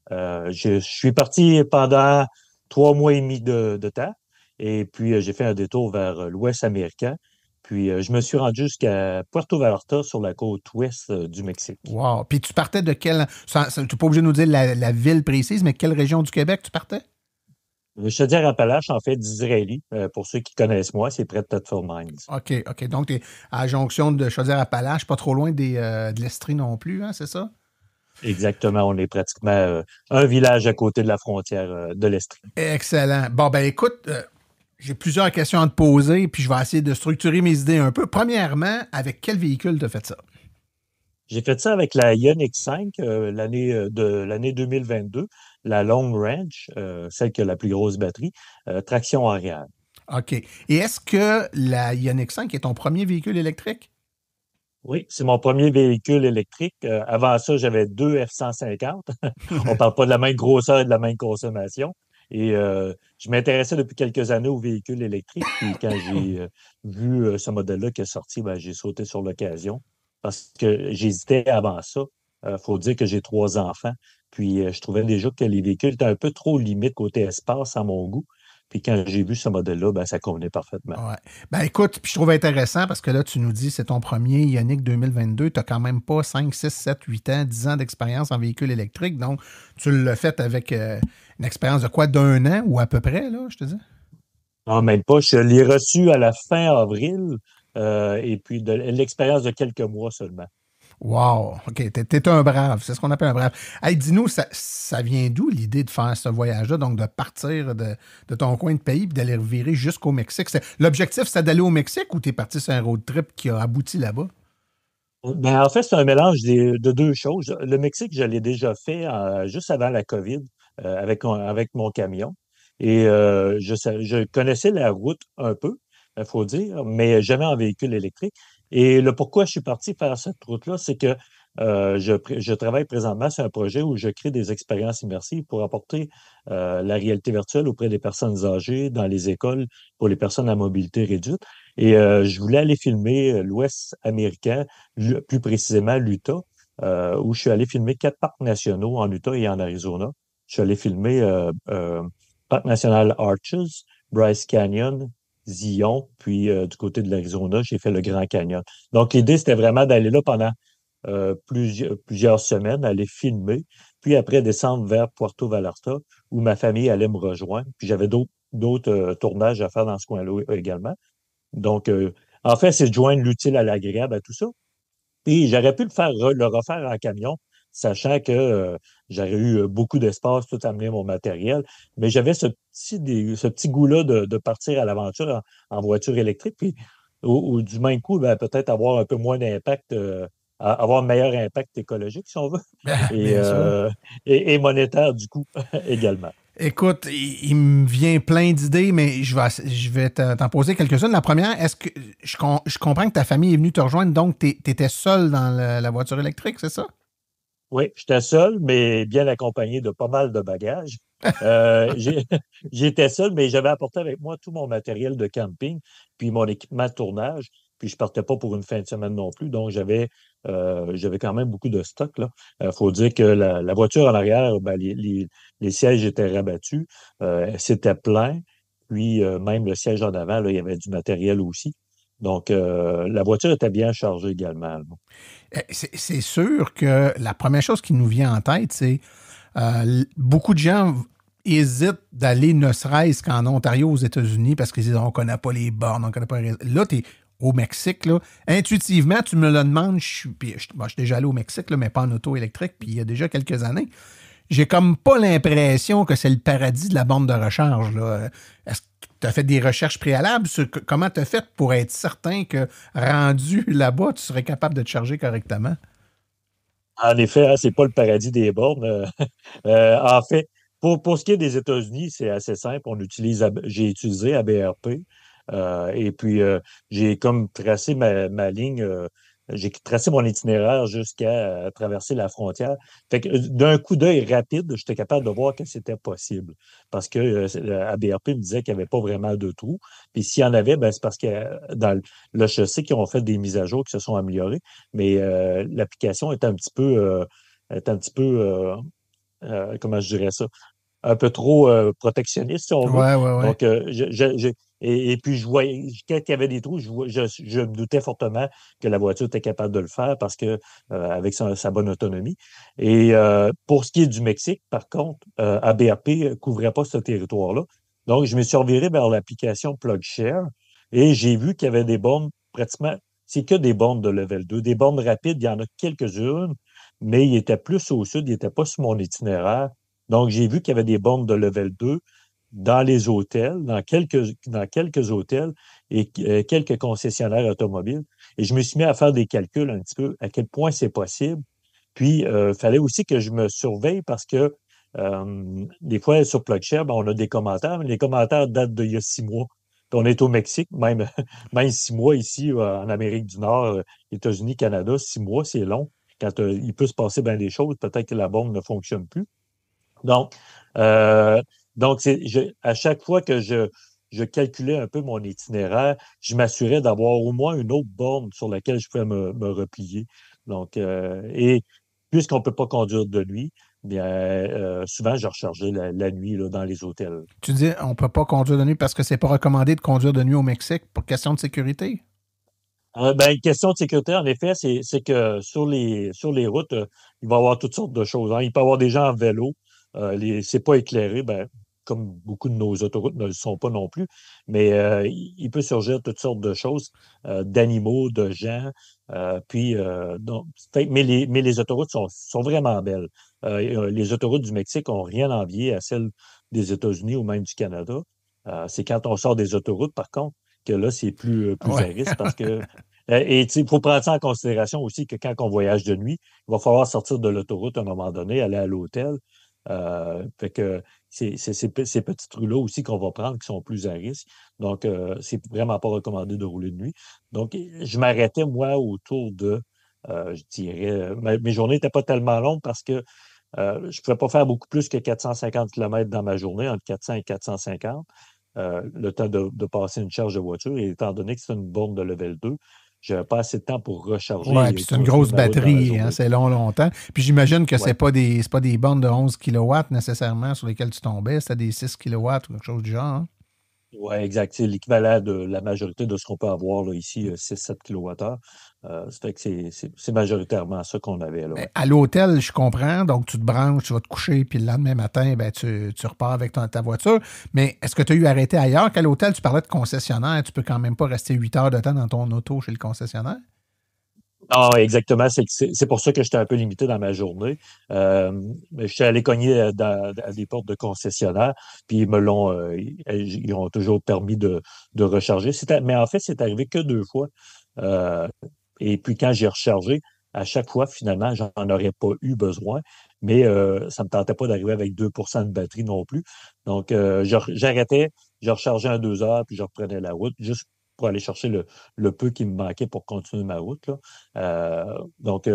Je suis parti pendant 3 mois et demi de temps. Et puis, j'ai fait un détour vers l'Ouest américain. Puis, je me suis rendu jusqu'à Puerto Vallarta sur la côte ouest du Mexique. Wow! Puis, tu partais de quelle... Tu n'es pas obligé de nous dire la ville précise, mais quelle région du Québec tu partais? Chaudière-Appalaches, en fait, d'Israélie. Pour ceux qui connaissent moi, c'est près de Thetford Mines. OK. Donc, tu es à la jonction de Chaudière-Appalaches, pas trop loin de l'Estrie non plus, hein, c'est ça? Exactement. On est pratiquement un village à côté de la frontière de l'Estrie. Excellent. Bon, ben écoute, j'ai plusieurs questions à te poser, puis je vais essayer de structurer mes idées un peu. Premièrement, avec quel véhicule tu as fait ça? J'ai fait ça avec la Ioniq 5 l'année 2022, la Long Range, celle qui a la plus grosse batterie, traction arrière. OK. Et est-ce que la Ioniq 5 est ton premier véhicule électrique? Oui, c'est mon premier véhicule électrique. Avant ça, j'avais 2 F-150. On parle pas de la même grosseur et de la même consommation. Et je m'intéressais depuis quelques années aux véhicules électriques. Puis quand j'ai vu ce modèle-là qui est sorti, ben, j'ai sauté sur l'occasion parce que j'hésitais avant ça. Faut dire que j'ai 3 enfants. Puis je trouvais déjà que les véhicules étaient un peu trop limites côté espace à mon goût. Puis quand j'ai vu ce modèle-là, ben, ça convenait parfaitement. Ouais. Ben écoute, puis je trouve intéressant parce que là, tu nous dis c'est ton premier Ioniq 2022. Tu n'as quand même pas 5, 6, 7, 8 ans, 10 ans d'expérience en véhicule électrique. Donc, tu l'as fait avec une expérience de quoi? D'1 an ou à peu près, là, je te dis? Non, même pas. Je l'ai reçu à la fin avril et puis de l'expérience de quelques mois seulement. Wow! OK, t'es un brave. C'est ce qu'on appelle un brave. Hey, dis-nous, ça vient d'où l'idée de faire ce voyage-là, donc de partir de ton coin de pays et d'aller virer jusqu'au Mexique? L'objectif, c'est d'aller au Mexique ou t'es parti sur un road trip qui a abouti là-bas? Ben, en fait, c'est un mélange de deux choses. Le Mexique, je l'ai déjà fait juste avant la COVID avec mon camion. Et je connaissais la route un peu, il faut dire, mais jamais en véhicule électrique. Et le pourquoi je suis parti faire cette route-là, c'est que je travaille présentement sur un projet où je crée des expériences immersives pour apporter la réalité virtuelle auprès des personnes âgées dans les écoles pour les personnes à mobilité réduite. Et je voulais aller filmer l'Ouest américain, plus précisément l'Utah, où je suis allé filmer 4 parcs nationaux en Utah et en Arizona. Je suis allé filmer Parc national Arches, Bryce Canyon, Zion, puis du côté de l'Arizona, j'ai fait le Grand Canyon. Donc, l'idée, c'était vraiment d'aller là pendant plusieurs semaines, aller filmer, puis après descendre vers Puerto Vallarta, où ma famille allait me rejoindre. Puis j'avais d'autres tournages à faire dans ce coin-là également. Donc, en fait, c'est de joindre l'utile à l'agréable à tout ça. Puis j'aurais pu le refaire en camion, sachant que j'aurais eu beaucoup d'espace, tout amener mon matériel. Mais j'avais ce petit goût-là de partir à l'aventure en voiture électrique. Puis, ou du même coup, ben, peut-être avoir un peu moins d'impact, avoir un meilleur impact écologique, si on veut, et, Bien sûr. et monétaire, du coup, également. Écoute, il me vient plein d'idées, mais je vais t'en poser quelques-unes. La première, est-ce que je comprends que ta famille est venue te rejoindre, donc tu étais seul dans la voiture électrique, c'est ça? Oui, j'étais seul, mais bien accompagné de pas mal de bagages. J'étais seul, mais j'avais apporté avec moi tout mon matériel de camping, puis mon équipement de tournage. Puis je partais pas pour une fin de semaine non plus, donc j'avais quand même beaucoup de stock là. Faut dire que la voiture en arrière, ben, les sièges étaient rabattus, c'était plein. Puis même le siège en avant, là, il y avait du matériel aussi. Donc la voiture était bien chargée également, là. C'est sûr que la première chose qui nous vient en tête, c'est beaucoup de gens hésitent d'aller ne serait-ce qu'en Ontario, aux États-Unis, parce qu'ils disent on ne connaît pas les bornes, on ne connaît pas les... Là, tu es au Mexique. Là. Intuitivement, tu me le demandes. Je suis déjà allé au Mexique, là, mais pas en auto électrique, puis il y a déjà quelques années. J'ai comme pas l'impression que c'est le paradis de la borne de recharge. Là. Est-ce que tu as fait des recherches préalables sur comment tu as fait pour être certain que, rendu là-bas, tu serais capable de te charger correctement? En effet, hein, c'est pas le paradis des bornes. En fait, pour ce qui est des États-Unis, c'est assez simple. J'ai utilisé ABRP. Et puis, j'ai comme tracé ma ligne, j'ai tracé mon itinéraire jusqu'à traverser la frontière. Fait que d'un coup d'œil rapide, j'étais capable de voir que c'était possible. Parce que ABRP me disait qu'il n'y avait pas vraiment de trous. Puis s'il y en avait, ben, c'est parce que là, je sais qu'ils ont fait des mises à jour qui se sont améliorées, mais l'application est un petit peu, comment je dirais ça? Un peu trop protectionniste, si on veut. Ouais. Donc, et puis, je voyais, quand il y avait des trous, je me doutais fortement que la voiture était capable de le faire parce que avec sa bonne autonomie. Et pour ce qui est du Mexique, par contre, ABRP ne couvrait pas ce territoire-là. Donc, je me suis reviré vers l'application PlugShare et j'ai vu qu'il y avait des bornes pratiquement, c'est que des bornes de level 2. Des bornes rapides, il y en a quelques-unes, mais il était plus au sud, il n'était pas sur mon itinéraire. Donc, j'ai vu qu'il y avait des bornes de level 2 dans les hôtels, dans quelques hôtels et quelques concessionnaires automobiles. Et je me suis mis à faire des calculs un petit peu à quel point c'est possible. Puis, il fallait aussi que je me surveille parce que des fois, sur PlugShare, ben, on a des commentaires, mais les commentaires datent d'il y a 6 mois. Puis on est au Mexique, même 6 mois ici en Amérique du Nord, États-Unis, Canada, 6 mois, c'est long. Quand il peut se passer bien des choses, peut-être que la bombe ne fonctionne plus. Donc, à chaque fois que je calculais un peu mon itinéraire, je m'assurais d'avoir au moins une autre borne sur laquelle je pouvais me replier. Donc, et puisqu'on ne peut pas conduire de nuit, bien, souvent, je rechargeais la nuit là, dans les hôtels. Tu dis on ne peut pas conduire de nuit parce que c'est pas recommandé de conduire de nuit au Mexique pour question de sécurité? Ben, une question de sécurité, en effet, c'est que sur les routes, il va y avoir toutes sortes de choses. Hein. Il peut y avoir des gens en vélo. C'est pas éclairé, ben, comme beaucoup de nos autoroutes ne le sont pas non plus, mais il peut surgir toutes sortes de choses, d'animaux, de gens. Mais les autoroutes sont vraiment belles. Les autoroutes du Mexique n'ont rien à envier à celles des États-Unis ou même du Canada. C'est quand on sort des autoroutes, par contre, que là, c'est plus à risque parce que. Et il faut prendre ça en considération aussi que quand on voyage de nuit, il va falloir sortir de l'autoroute à un moment donné, aller à l'hôtel. Fait que c'est ces petites rues-là aussi qu'on va prendre qui sont plus à risque. Donc, c'est vraiment pas recommandé de rouler de nuit. Donc, je m'arrêtais, moi, autour de, je dirais, mes journées n'étaient pas tellement longues parce que je ne pouvais pas faire beaucoup plus que 450 km dans ma journée, entre 400 et 450. Le temps de passer une charge de voiture. Et étant donné que c'est une borne de level 2, je n'avais pas assez de temps pour recharger. Oui, puis c'est une grosse batterie, hein, c'est longtemps. Puis j'imagine que c'est pas des bornes de 11 kW nécessairement sur lesquelles tu tombais, c'était des 6 kW ou quelque chose du genre. Hein? Oui, exact. C'est l'équivalent de la majorité de ce qu'on peut avoir là, ici, 6-7 kWh. Ça fait que c'est majoritairement ça qu'on avait. Là, ouais. À l'hôtel, je comprends. Donc, tu te branches, tu vas te coucher, puis le lendemain matin, ben, tu repars avec ta voiture. Mais est-ce que tu as eu arrêté ailleurs qu'à l'hôtel? Tu parlais de concessionnaire. Tu peux quand même pas rester 8 heures de temps dans ton auto chez le concessionnaire? Non, exactement. C'est pour ça que j'étais un peu limité dans ma journée. Mais je suis allé cogner à des portes de concessionnaires, puis ils ont toujours permis de recharger. Mais en fait, c'est arrivé que 2 fois. Euh, et puis quand j'ai rechargé, à chaque fois, finalement, j'en aurais pas eu besoin. Mais ça me tentait pas d'arriver avec 2% de batterie non plus. Donc, j'arrêtais, je rechargeais en 2 heures, puis je reprenais la route, juste pour aller chercher le peu qui me manquait pour continuer ma route, là. Donc,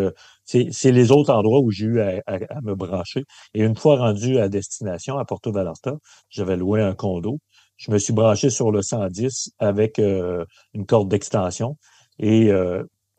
c'est les autres endroits où j'ai eu à me brancher. Et une fois rendu à destination, à Porto Vallarta, j'avais loué un condo. Je me suis branché sur le 110 avec une corde d'extension. Et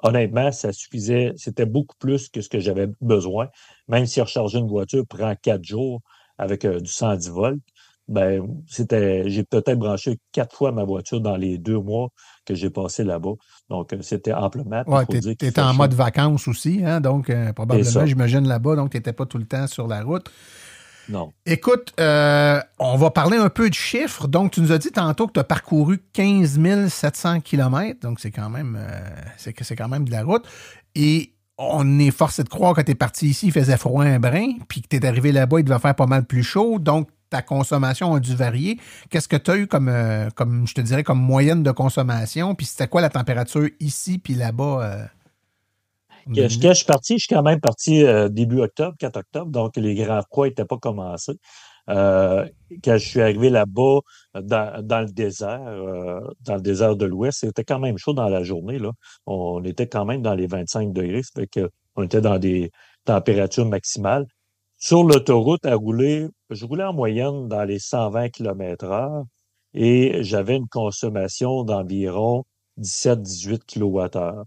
honnêtement, ça suffisait. C'était beaucoup plus que ce que j'avais besoin. Même si recharger une voiture prend 4 jours avec du 110 volts, ben, j'ai peut-être branché 4 fois ma voiture dans les 2 mois que j'ai passé là-bas. Donc, c'était amplement. Ouais, Faut dire qu'il t'étais fait en chaud. mode vacances aussi, hein? Donc, C'est probablement, ça. j'imagine là-bas, donc tu n'étais pas tout le temps sur la route. Non. Écoute, on va parler un peu de chiffres. Donc, tu nous as dit tantôt que tu as parcouru 15 700 km, donc c'est quand même de la route. Et on est forcé de croire que tu es parti ici, il faisait froid un brin, puis que tu es arrivé là-bas, il devait faire pas mal plus chaud. Donc, ta consommation a dû varier. Qu'est-ce que tu as eu comme, je te dirais, comme moyenne de consommation? Puis c'était quoi la température ici puis là-bas? Quand je suis parti, je suis quand même parti début octobre, 4 octobre, donc les grands froids n'étaient pas commencés. Quand je suis arrivé là-bas, dans le désert de l'Ouest, c'était quand même chaud dans la journée, là. On était quand même dans les 25 degrés, ça fait qu'on était dans des températures maximales. Sur l'autoroute, je roulais en moyenne dans les 120 km/h et j'avais une consommation d'environ 17-18 kWh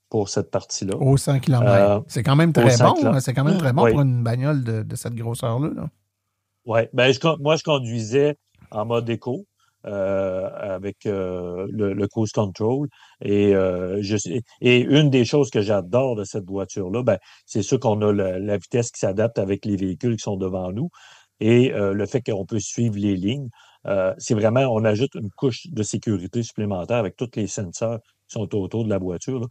pour cette partie-là. Au 100 km. C'est quand même Au très 100 bon. Hein? C'est quand même très bon Oui. pour une bagnole de cette grosseur-là. Là. Oui. Ben, moi, je conduisais en mode éco avec le cruise control. Et une des choses que j'adore de cette voiture-là, ben, c'est sûr qu'on a la vitesse qui s'adapte avec les véhicules qui sont devant nous et le fait qu'on peut suivre les lignes. C'est vraiment, on ajoute une couche de sécurité supplémentaire avec tous les sensors qui sont autour de la voiture, là.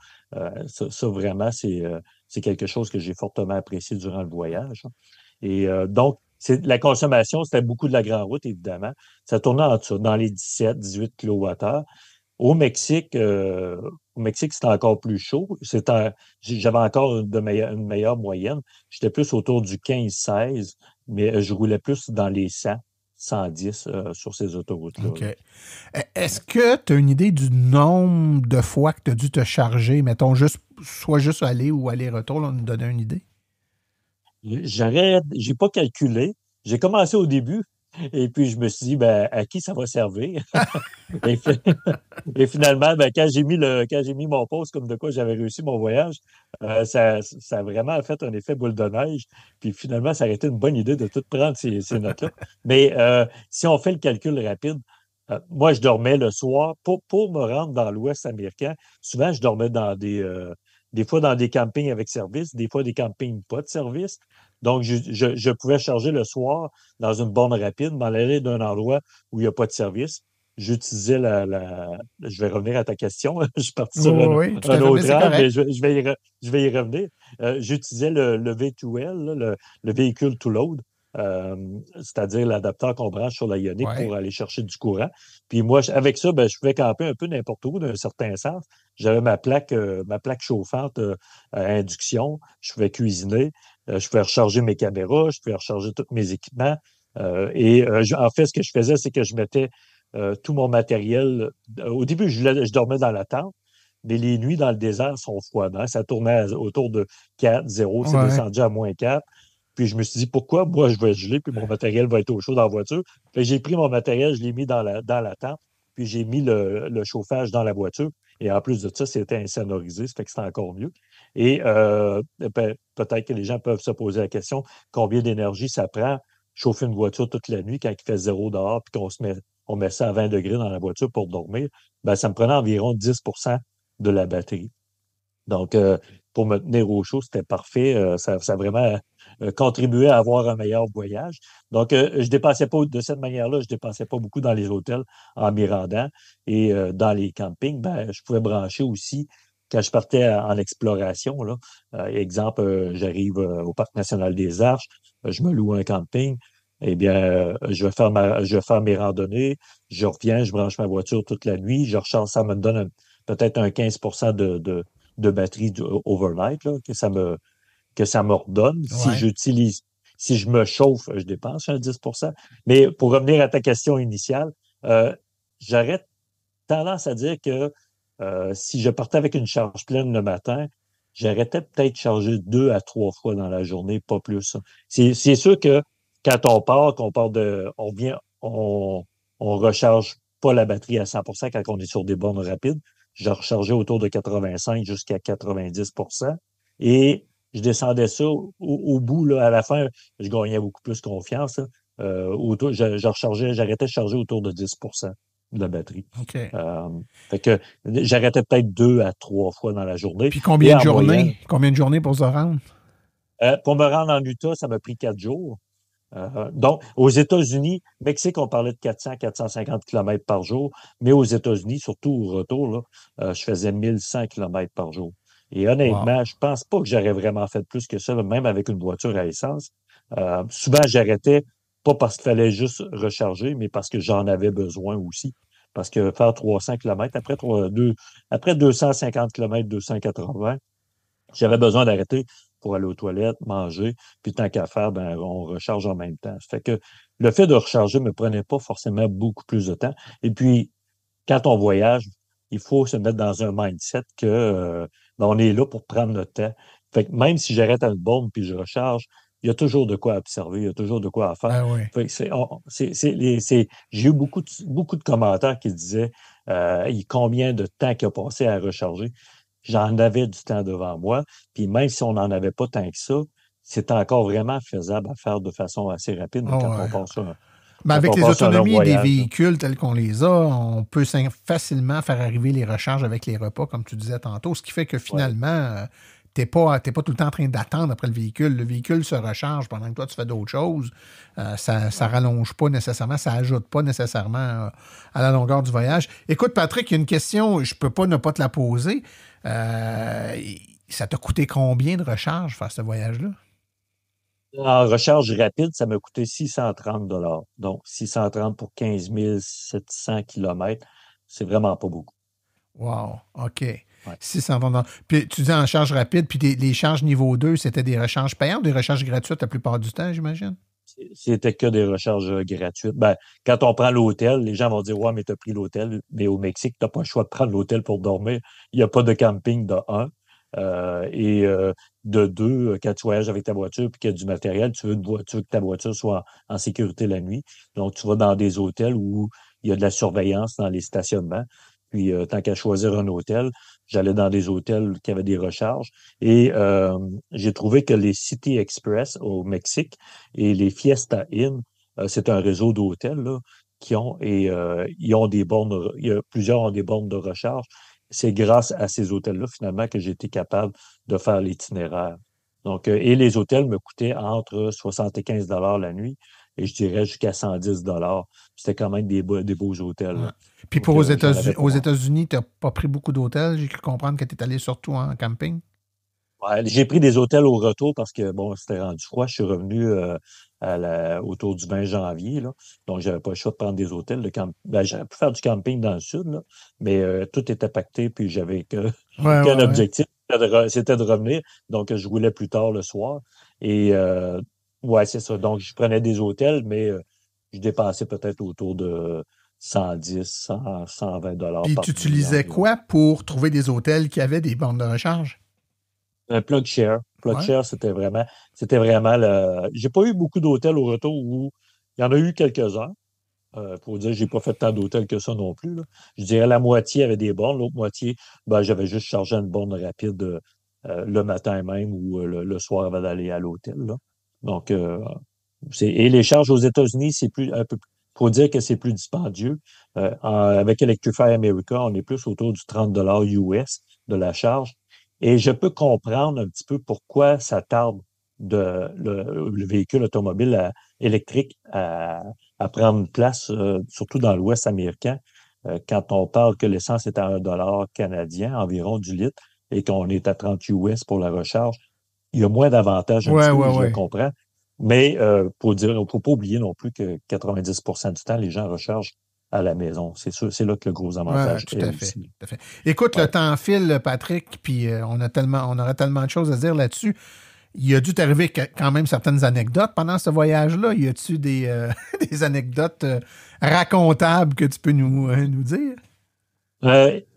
Ça, vraiment, c'est quelque chose que j'ai fortement apprécié durant le voyage, hein. Et donc, la consommation, c'était beaucoup de la grande route, évidemment. Ça tournait en dessous, dans les 17-18 kWh. Au Mexique, c'était encore plus chaud. J'avais encore une meilleure moyenne. J'étais plus autour du 15-16, mais je roulais plus dans les 110 sur ces autoroutes-là. OK. Est-ce que tu as une idée du nombre de fois que tu as dû te charger, mettons, soit juste aller ou aller-retour, là, nous donner une idée? J'ai pas calculé. J'ai commencé au début et puis je me suis dit, ben, à qui ça va servir? et, et finalement, ben, quand j'ai mis mon poste comme de quoi j'avais réussi mon voyage, ça a vraiment fait un effet boule de neige. Puis finalement, ça aurait été une bonne idée de tout prendre ces notes-là. Mais si on fait le calcul rapide, moi, je dormais le soir. Pour me rendre dans l'Ouest américain, souvent, je dormais des fois dans des campings avec service, des fois des campings pas de service. Donc, je pouvais charger le soir dans une borne rapide, m'en aller d'un endroit où il n'y a pas de service. J'utilisais je vais revenir à ta question. Je suis parti sur un autre angle, mais je vais y revenir. J'utilisais le V2L, là, le véhicule to load, c'est-à-dire l'adapteur qu'on branche sur la Ioniq pour aller chercher du courant. Puis moi, avec ça, ben, je pouvais camper un peu n'importe où, d'un certain sens. J'avais ma plaque chauffante à induction. Je pouvais cuisiner. Je pouvais recharger mes caméras. Je pouvais recharger tous mes équipements. En fait, ce que je faisais, c'est que je mettais tout mon matériel. Au début, je dormais dans la tente, mais les nuits dans le désert sont froides, hein. Ça tournait autour de 4, 0. C'est descendu à -4. Puis je me suis dit, pourquoi moi je vais geler, puis mon matériel va être au chaud dans la voiture? Fait que j'ai pris mon matériel, je l'ai mis dans la tente, puis j'ai mis le chauffage dans la voiture. Et en plus de ça, c'était insonorisé, ça fait que c'était encore mieux. Et peut-être que les gens peuvent se poser la question, combien d'énergie ça prend chauffer une voiture toute la nuit quand il fait 0 dehors, puis on met ça à 20 degrés dans la voiture pour dormir? Ben, ça me prenait environ 10% de la batterie. Donc, pour me tenir au chaud, c'était parfait. Ça a vraiment contribué à avoir un meilleur voyage. Donc, je dépensais pas de cette manière-là, je dépensais pas beaucoup dans les hôtels en m'y rendant. Et dans les campings, ben, je pouvais brancher aussi quand je partais en exploration, là, exemple, j'arrive au Parc national des Arches, je me loue un camping, eh bien, je vais faire mes randonnées, je reviens, je branche ma voiture toute la nuit, je recharge, ça me donne peut-être un 15% de batterie overnight, là, que ça me redonne. Ouais. Si je me chauffe, je dépense un 10%. Mais pour revenir à ta question initiale, j'aurais tendance à dire que si je partais avec une charge pleine le matin, j'arrêtais peut-être charger 2 à 3 fois dans la journée, pas plus. C'est sûr que quand on recharge pas la batterie à 100% quand on est sur des bornes rapides. Je rechargeais autour de 85 jusqu'à 90%. Et je descendais ça au bout, là, à la fin, je gagnais beaucoup plus confiance. Là. J'arrêtais de charger autour de 10% de la batterie. OK. Fait que j'arrêtais peut-être 2 à 3 fois dans la journée. Puis combien de journées pour se rendre? Pour me rendre en Utah, ça m'a pris 4 jours. Donc, aux États-Unis, Mexique, on parlait de 400-450 km par jour, mais aux États-Unis, surtout au retour, là, je faisais 1100 km par jour. Et honnêtement, je pense pas que j'aurais vraiment fait plus que ça, même avec une voiture à essence. Souvent, j'arrêtais, pas parce qu'il fallait juste recharger, mais parce que j'en avais besoin aussi. Parce que faire 300 km, après 250 km, 280, j'avais besoin d'arrêter pour aller aux toilettes, manger, puis tant qu'à faire, ben, on recharge en même temps. Ça fait que le fait de recharger me prenait pas forcément beaucoup plus de temps. Et puis, quand on voyage, il faut se mettre dans un mindset que ben, on est là pour prendre notre temps. Fait que même si j'arrête à une borne puis je recharge, il y a toujours de quoi observer, il y a toujours de quoi à faire. Ah oui. Fait que j'ai eu beaucoup de commentaires qui disaient combien de temps qu'il a passé à recharger. J'en avais du temps devant moi. Puis même si on n'en avait pas tant que ça, c'est encore vraiment faisable à faire de façon assez rapide quand on pense ça. Ben avec les autonomies des véhicules tels qu'on les a, on peut facilement faire arriver les recharges avec les repas, comme tu disais tantôt, ce qui fait que finalement, t'es pas tout le temps en train d'attendre après le véhicule. Le véhicule se recharge pendant que toi, tu fais d'autres choses. Ça rallonge pas nécessairement, ça ajoute pas nécessairement à la longueur du voyage. Écoute, Patrick, il y a une question, je peux pas ne pas te la poser. Ça t'a coûté combien de recharge faire ce voyage-là? En recharge rapide, ça m'a coûté 630 $. Donc, 630 pour 15 700 km, c'est vraiment pas beaucoup. Wow, OK. Ouais. 630 $. Puis tu dis en charge rapide, puis les charges niveau 2, c'était des recharges payantes ou des recharges gratuites la plupart du temps, j'imagine? C'était que des recharges gratuites. Ben, quand on prend l'hôtel, les gens vont dire « Ouais, mais tu as pris l'hôtel. » Mais au Mexique, tu n'as pas le choix de prendre l'hôtel pour dormir. Il n'y a pas de camping de 1. De 2, quand tu voyages avec ta voiture et qu'il y a du matériel, tu veux que ta voiture soit en sécurité la nuit. Donc, tu vas dans des hôtels où il y a de la surveillance dans les stationnements. Puis, tant qu'à choisir un hôtel, j'allais dans des hôtels qui avaient des recharges. Et j'ai trouvé que les City Express au Mexique et les Fiesta Inn, c'est un réseau d'hôtels là, ils ont des bornes, plusieurs ont des bornes de recharge. C'est grâce à ces hôtels-là, finalement, que j'ai été capable de faire l'itinéraire. Donc, et les hôtels me coûtaient entre 75 $ la nuit et je dirais jusqu'à 110 $. C'était quand même des beaux hôtels. Ouais. Puis pour aux États-Unis, tu n'as pas pris beaucoup d'hôtels. J'ai cru comprendre que tu es allé surtout en camping. Ouais, j'ai pris des hôtels au retour parce que, bon, c'était rendu froid. Je suis revenu autour du 20 janvier. Là. Donc, j'avais pas le choix de prendre des hôtels. J'aurais pu faire du camping dans le sud, là, mais tout était pacté, puis j'avais qu'un objectif, c'était de revenir. Donc, je roulais plus tard le soir. Et, c'est ça. Donc, je prenais des hôtels, mais je dépensais peut-être autour de 110, 120 $ Puis par tu utilisais quoi pour trouver des hôtels qui avaient des bornes de recharge? Un PlugShare. PlugShare, c'était vraiment j'ai pas eu beaucoup d'hôtels au retour où il y en a eu quelques-uns. Pour dire, j'ai pas fait tant d'hôtels que ça non plus. Là. Je dirais la moitié avait des bornes, l'autre moitié, j'avais juste chargé une borne rapide le matin même ou le soir avant d'aller à l'hôtel. Là. Donc, et les charges aux États-Unis, c'est faut dire que c'est plus dispendieux. Avec Electrify America, on est plus autour du 30 $ US de la charge. Et je peux comprendre un petit peu pourquoi ça tarde le véhicule automobile électrique à prendre place, surtout dans l'Ouest américain, quand on parle que l'essence est à $1 canadien environ du litre. et qu'on est à 30 US pour la recharge, il y a moins d'avantages, je le comprends. Mais faut pas oublier non plus que 90% du temps, les gens rechargent à la maison. C'est sûr, c'est là que le gros avantage est aussi. Tout à fait. Écoute, le temps file, Patrick, puis on aurait tellement de choses à dire là-dessus. Il a dû t'arriver quand même certaines anecdotes pendant ce voyage-là. Y a-tu des anecdotes racontables que tu peux nous dire?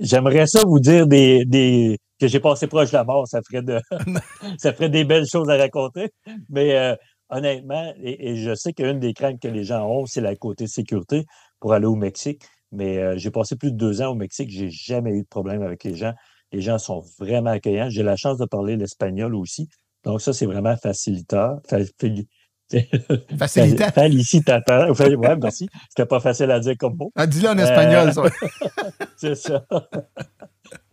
J'aimerais ça vous dire que j'ai passé proche de la mort. Ça ferait des belles choses à raconter. Mais honnêtement, et je sais qu'une des craintes que les gens ont, c'est la côté sécurité pour aller au Mexique. Mais j'ai passé plus de 2 ans au Mexique. J'ai jamais eu de problème avec les gens. Les gens sont vraiment accueillants. J'ai la chance de parler l'espagnol aussi. Donc, ça, c'est vraiment facilitateur. Félicitateur. Oui, merci. C'était pas facile à dire comme mot. Ah, dis-le en espagnol, ça. C'est ça.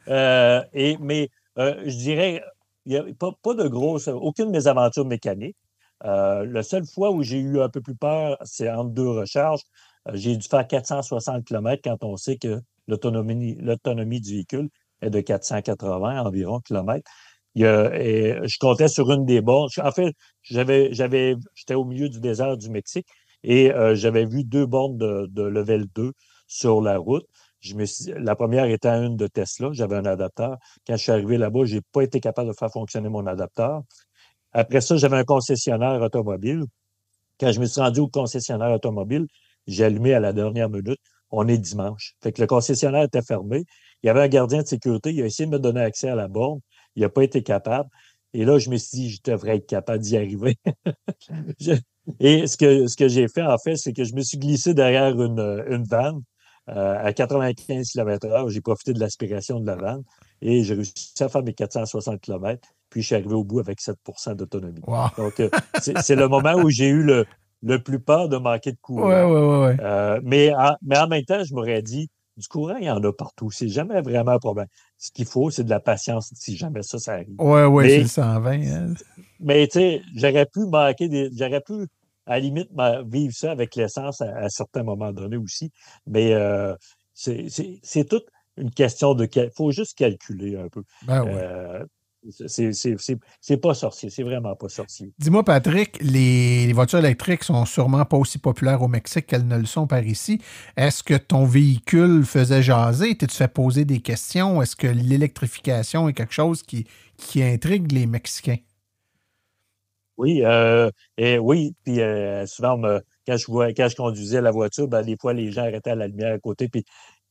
Mais je dirais, il n'y a pas de aucune de mes aventures mécaniques. La seule fois où j'ai eu un peu plus peur, c'est entre 2 recharges. J'ai dû faire 460 km quand on sait que l'autonomie du véhicule est de 480 environ kilomètres. Et je comptais sur une des bornes. En fait, j'étais au milieu du désert du Mexique et j'avais vu 2 bornes de level 2 sur la route. La première était une de Tesla. J'avais un adapteur. Quand je suis arrivé là-bas, j'ai pas été capable de faire fonctionner mon adapteur. Après ça, j'avais un concessionnaire automobile. Quand je me suis rendu au concessionnaire automobile, j'ai allumé à la dernière minute. On est dimanche. Fait que le concessionnaire était fermé. Il y avait un gardien de sécurité. Il a essayé de me donner accès à la borne. Il n'a pas été capable. Et là, je me suis dit, je devrais être capable d'y arriver. Et ce que j'ai fait, en fait, c'est que je me suis glissé derrière une vanne à 95 km/h. J'ai profité de l'aspiration de la vanne et j'ai réussi à faire mes 460 km. Puis, je suis arrivé au bout avec 7% d'autonomie. Wow. Donc, c'est le moment où j'ai eu le plus peur de manquer de courant. Ouais. Mais en même temps, je m'aurais dit, du courant, il y en a partout. C'est jamais vraiment un problème. Ce qu'il faut, c'est de la patience si jamais ça arrive. Oui, c'est le 120. Hein. Mais tu sais, j'aurais pu à la limite vivre ça avec l'essence à certains moments donnés aussi. Mais c'est toute une question il faut juste calculer un peu. C'est pas sorcier, c'est vraiment pas sorcier. Dis-moi, Patrick, les voitures électriques sont sûrement pas aussi populaires au Mexique qu'elles ne le sont par ici. Est-ce que ton véhicule faisait jaser? T'es-tu fait poser des questions? Est-ce que l'électrification est quelque chose qui intrigue les Mexicains? Oui, oui. Puis souvent, quand je conduisais la voiture, des fois, les gens arrêtaient à la lumière à côté, puis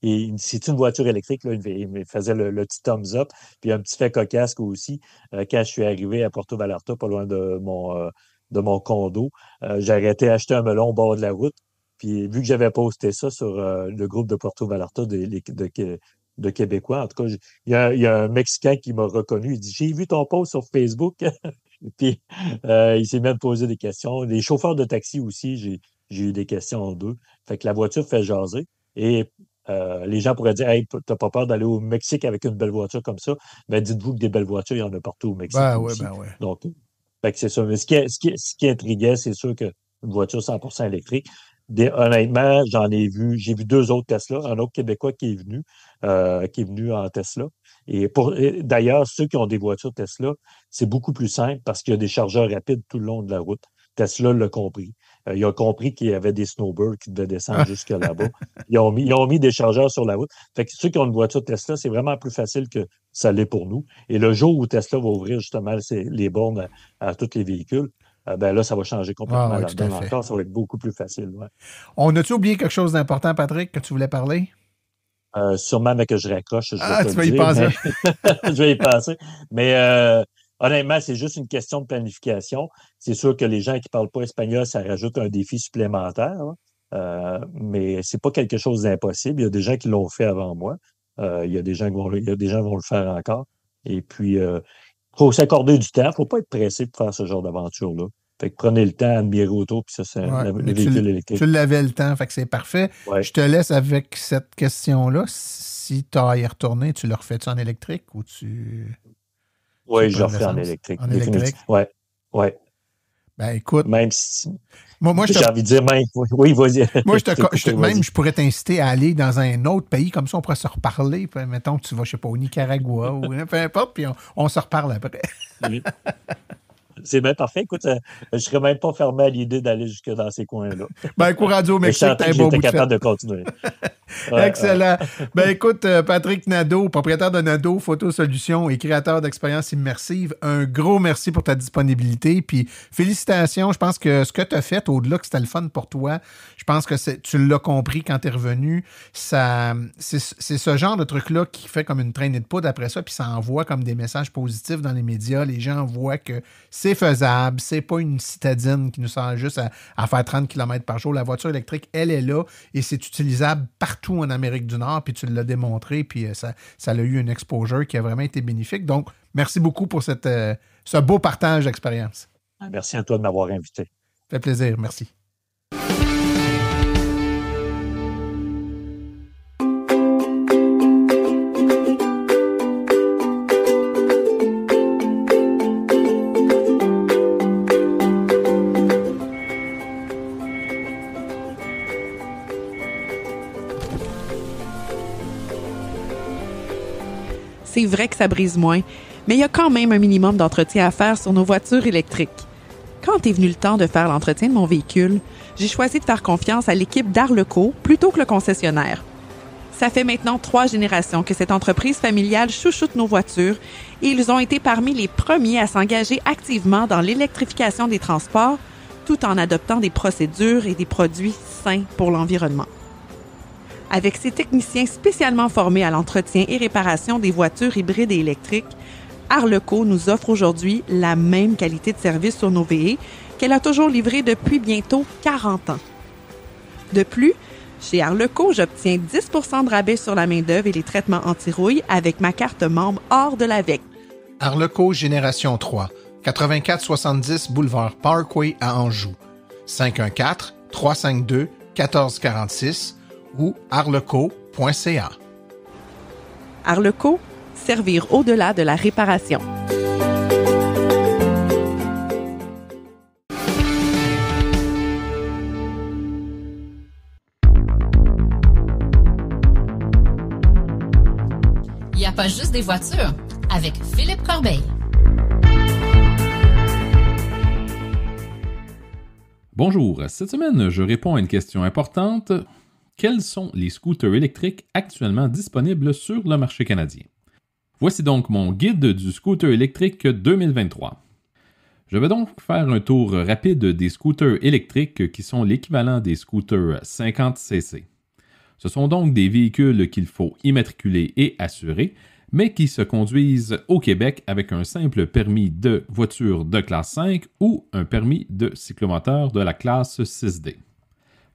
et c'est une voiture électrique, là, il me faisait le petit thumbs up. Puis un petit fait cocasse aussi. Quand je suis arrivé à Puerto Vallarta, pas loin de mon condo, j'ai arrêté à acheter un melon au bord de la route. Puis vu que j'avais posté ça sur le groupe de Puerto Vallarta de Québécois, en tout cas, il y a un Mexicain qui m'a reconnu. Il dit « J'ai vu ton post sur Facebook. » Puis il s'est même posé des questions. Les chauffeurs de taxi aussi, j'ai eu des questions d'eux. Fait que la voiture fait jaser. Et les gens pourraient dire « Hey, t'as pas peur d'aller au Mexique avec une belle voiture comme ça? » Ben, dites-vous que des belles voitures, il y en a partout au Mexique aussi. Ouais. Donc, fait que c'est ça. Mais ce qui intriguait, c'est sûr qu'une voiture 100% électrique, honnêtement, j'ai vu 2 autres Tesla, un autre Québécois qui est venu en Tesla. Et d'ailleurs, ceux qui ont des voitures Tesla, c'est beaucoup plus simple parce qu'il y a des chargeurs rapides tout le long de la route. Tesla l'a compris. Ils ont compris qu'il y avait des snowbirds qui devaient descendre jusque là-bas. Ils ont mis des chargeurs sur la route. Fait que ceux qui ont une voiture Tesla, c'est vraiment plus facile que ça l'est pour nous. Et le jour où Tesla va ouvrir justement les bornes à tous les véhicules, là, ça va changer complètement la donne encore. Ça va être beaucoup plus facile. Ouais. On a-tu oublié quelque chose d'important, Patrick, que tu voulais parler? Sûrement, mais que je raccroche. Tu vas y penser. Je vais y penser. Mais honnêtement, c'est juste une question de planification. C'est sûr que les gens qui ne parlent pas espagnol, ça rajoute un défi supplémentaire. Mais c'est pas quelque chose d'impossible. Il y a des gens qui l'ont fait avant moi. Il y a des gens qui vont le faire encore. Et puis, il faut s'accorder du temps. Il ne faut pas être pressé pour faire ce genre d'aventure-là. Fait que prenez le temps, admirez autour, puis ça, c'est le véhicule électrique. Tu l'avais le temps, fait que c'est parfait. Ouais. Je te laisse avec cette question-là. Si tu as à y retourner, tu le refais-tu en électrique ou tu... Oui, je le refais en électrique. En électrique? Oui. Ben écoute. Même si. Moi, j'ai envie de dire même. Oui, vas-y. Moi, je pourrais t'inciter à aller dans un autre pays, comme ça, on pourrait se reparler. Puis, mettons que tu vas, je sais pas, au Nicaragua ou peu importe, puis on se reparle après. Oui. C'est bien parfait. Écoute, je ne serais même pas fermé à l'idée d'aller jusque dans ces coins-là. Ben, écoute, au Mexique, t'as un beau bout de capable de continuer. Excellent. Ben, écoute, Patrick Nadeau, propriétaire de Nadeau Photo Solutions et créateur d'expériences immersives, un gros merci pour ta disponibilité. Puis, félicitations. Je pense que ce que tu as fait, au-delà que c'était le fun pour toi, je pense que tu l'as compris quand tu es revenu. C'est ce genre de truc-là qui fait comme une traînée de poudre après ça, puis ça envoie comme des messages positifs dans les médias. Les gens voient que c'est faisable, c'est pas une citadine qui nous sert juste à faire 30 km par jour. La voiture électrique, elle est là et c'est utilisable partout en Amérique du Nord, puis tu l'as démontré, puis ça a eu une exposure qui a vraiment été bénéfique. Donc, merci beaucoup pour ce beau partage d'expérience. Merci à toi de m'avoir invité. Ça fait plaisir, merci. C'est vrai que ça brise moins, mais il y a quand même un minimum d'entretien à faire sur nos voitures électriques. Quand est venu le temps de faire l'entretien de mon véhicule, j'ai choisi de faire confiance à l'équipe d'Arleco plutôt que le concessionnaire. Ça fait maintenant 3 générations que cette entreprise familiale chouchoute nos voitures et ils ont été parmi les premiers à s'engager activement dans l'électrification des transports tout en adoptant des procédures et des produits sains pour l'environnement. Avec ses techniciens spécialement formés à l'entretien et réparation des voitures hybrides et électriques, Arleco nous offre aujourd'hui la même qualité de service sur nos VE qu'elle a toujours livré depuis bientôt 40 ans. De plus, chez Arleco, j'obtiens 10 % de rabais sur la main-d'œuvre et les traitements anti-rouille avec ma carte membre hors de l'AVEC. Arleco Génération 3, 8470 boulevard Parkway à Anjou. 514-352-1446 ou arleco.ca. Arleco, servir au-delà de la réparation. Il n'y a pas juste des voitures avec Philippe Corbeil. Bonjour, cette semaine, je réponds à une question importante. Quels sont les scooters électriques actuellement disponibles sur le marché canadien? Voici donc mon guide du scooter électrique 2023. Je vais donc faire un tour rapide des scooters électriques qui sont l'équivalent des scooters 50cc. Ce sont donc des véhicules qu'il faut immatriculer et assurer, mais qui se conduisent au Québec avec un simple permis de voiture de classe 5 ou un permis de cyclomoteur de la classe 6D.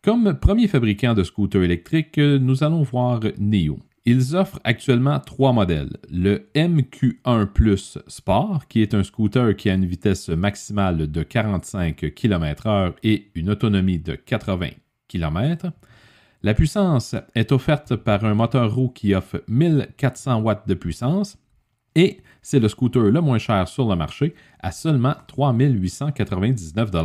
Comme premier fabricant de scooters électriques, nous allons voir NIO. Ils offrent actuellement 3 modèles. Le MQ1 Plus Sport, qui est un scooter qui a une vitesse maximale de 45 km/h et une autonomie de 80 km. La puissance est offerte par un moteur roue qui offre 1400 watts de puissance et c'est le scooter le moins cher sur le marché à seulement 3 899 $.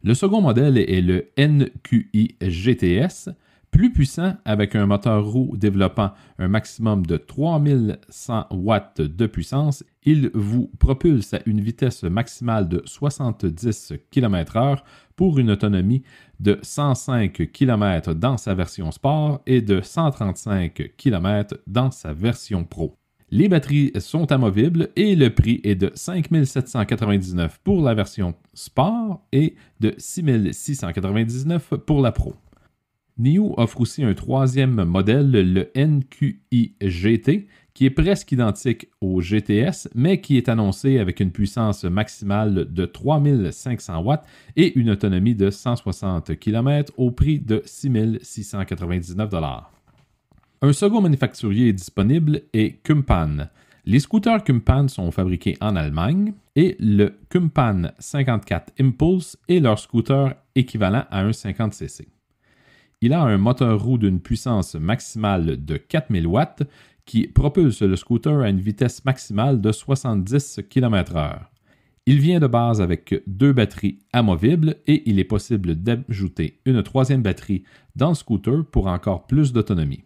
Le second modèle est le NQi GTS, plus puissant avec un moteur roue développant un maximum de 3100 watts de puissance. Il vous propulse à une vitesse maximale de 70 km/h pour une autonomie de 105 km dans sa version Sport et de 135 km dans sa version Pro. Les batteries sont amovibles et le prix est de 5 799 pour la version Sport et de 6 699 pour la Pro. NIO offre aussi un troisième modèle, le NQi GT, qui est presque identique au GTS, mais qui est annoncé avec une puissance maximale de 3500 watts et une autonomie de 160 km au prix de 6 699 $. Un second manufacturier disponible est Kumpan. Les scooters Kumpan sont fabriqués en Allemagne et le Kumpan 54 Impulse est leur scooter équivalent à un 50cc. Il a un moteur roue d'une puissance maximale de 4000 watts qui propulse le scooter à une vitesse maximale de 70 km/h. Il vient de base avec 2 batteries amovibles et il est possible d'ajouter une 3e batterie dans le scooter pour encore plus d'autonomie.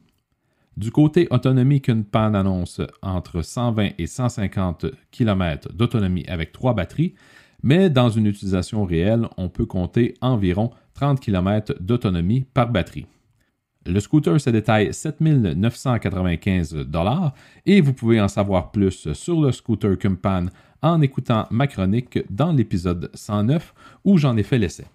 Du côté autonomie, Kunpan annonce entre 120 et 150 km d'autonomie avec 3 batteries, mais dans une utilisation réelle, on peut compter environ 30 km d'autonomie par batterie. Le scooter se détaille 7 995 $ et vous pouvez en savoir plus sur le scooter Kunpan en écoutant ma chronique dans l'épisode 109 où j'en ai fait l'essai.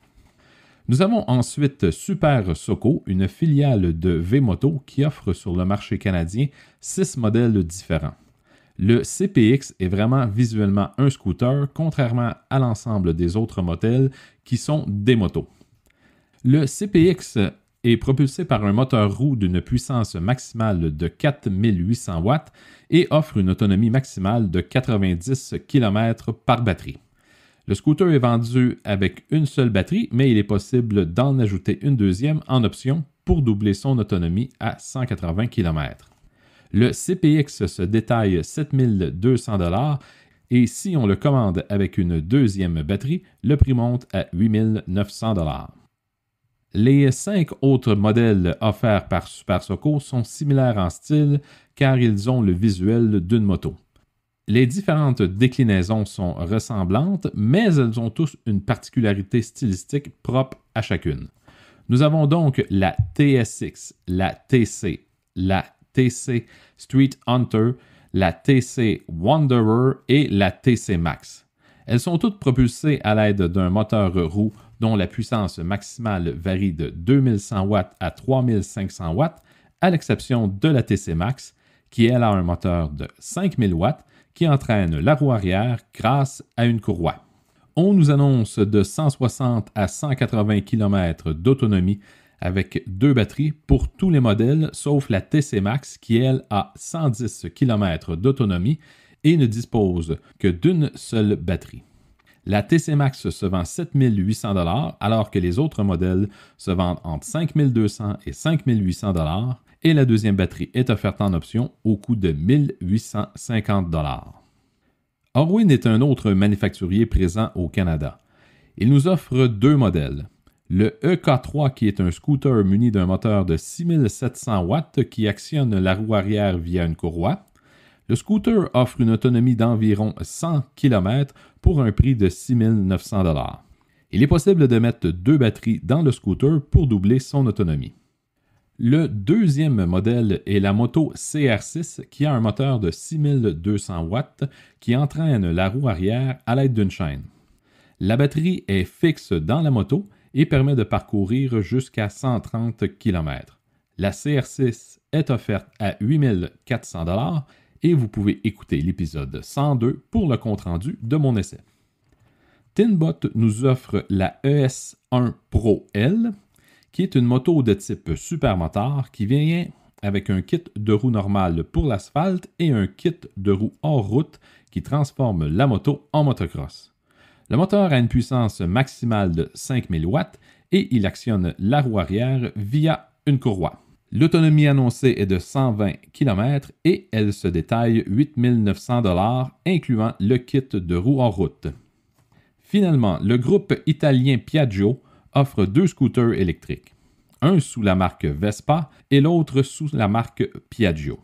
Nous avons ensuite Super Soco, une filiale de V-Moto qui offre sur le marché canadien 6 modèles différents. Le CPX est vraiment visuellement un scooter, contrairement à l'ensemble des autres modèles qui sont des motos. Le CPX est propulsé par un moteur roue d'une puissance maximale de 4800 watts et offre une autonomie maximale de 90 km par batterie. Le scooter est vendu avec une seule batterie, mais il est possible d'en ajouter une deuxième en option pour doubler son autonomie à 180 km. Le CPX se détaille 7 200 $ et si on le commande avec une deuxième batterie, le prix monte à 8 900 $. Les 5 autres modèles offerts par Super Soco sont similaires en style car ils ont le visuel d'une moto. Les différentes déclinaisons sont ressemblantes, mais elles ont tous une particularité stylistique propre à chacune. Nous avons donc la TSX, la TC, la TC Street Hunter, la TC Wanderer et la TC Max. Elles sont toutes propulsées à l'aide d'un moteur roue dont la puissance maximale varie de 2100 watts à 3500 watts, à l'exception de la TC Max, qui elle a un moteur de 5000 watts qui entraîne la roue arrière grâce à une courroie. On nous annonce de 160 à 180 km d'autonomie avec 2 batteries pour tous les modèles sauf la TC Max qui elle a 110 km d'autonomie et ne dispose que d'une seule batterie. La TC Max se vend 7 800 $ alors que les autres modèles se vendent entre 5 200 et 5 800 $ et la deuxième batterie est offerte en option au coût de 1 850 $. Orwin est un autre manufacturier présent au Canada. Il nous offre 2 modèles. Le EK3 qui est un scooter muni d'un moteur de 6700 watts qui actionne la roue arrière via une courroie. Le scooter offre une autonomie d'environ 100 km pour un prix de 6 900 $. Il est possible de mettre 2 batteries dans le scooter pour doubler son autonomie. Le deuxième modèle est la moto CR6 qui a un moteur de 6200 watts qui entraîne la roue arrière à l'aide d'une chaîne. La batterie est fixe dans la moto et permet de parcourir jusqu'à 130 km. La CR6 est offerte à 8 400 $ et vous pouvez écouter l'épisode 102 pour le compte-rendu de mon essai. Tinbot nous offre la ES1 Pro L, qui est une moto de type supermoteur qui vient avec un kit de roues normales pour l'asphalte et un kit de roues hors route qui transforme la moto en motocross. Le moteur a une puissance maximale de 5000 watts et il actionne la roue arrière via une courroie. L'autonomie annoncée est de 120 km et elle se détaille 8 900 $, incluant le kit de roues hors route. Finalement, le groupe italien Piaggio offre 2 scooters électriques, un sous la marque Vespa et l'autre sous la marque Piaggio.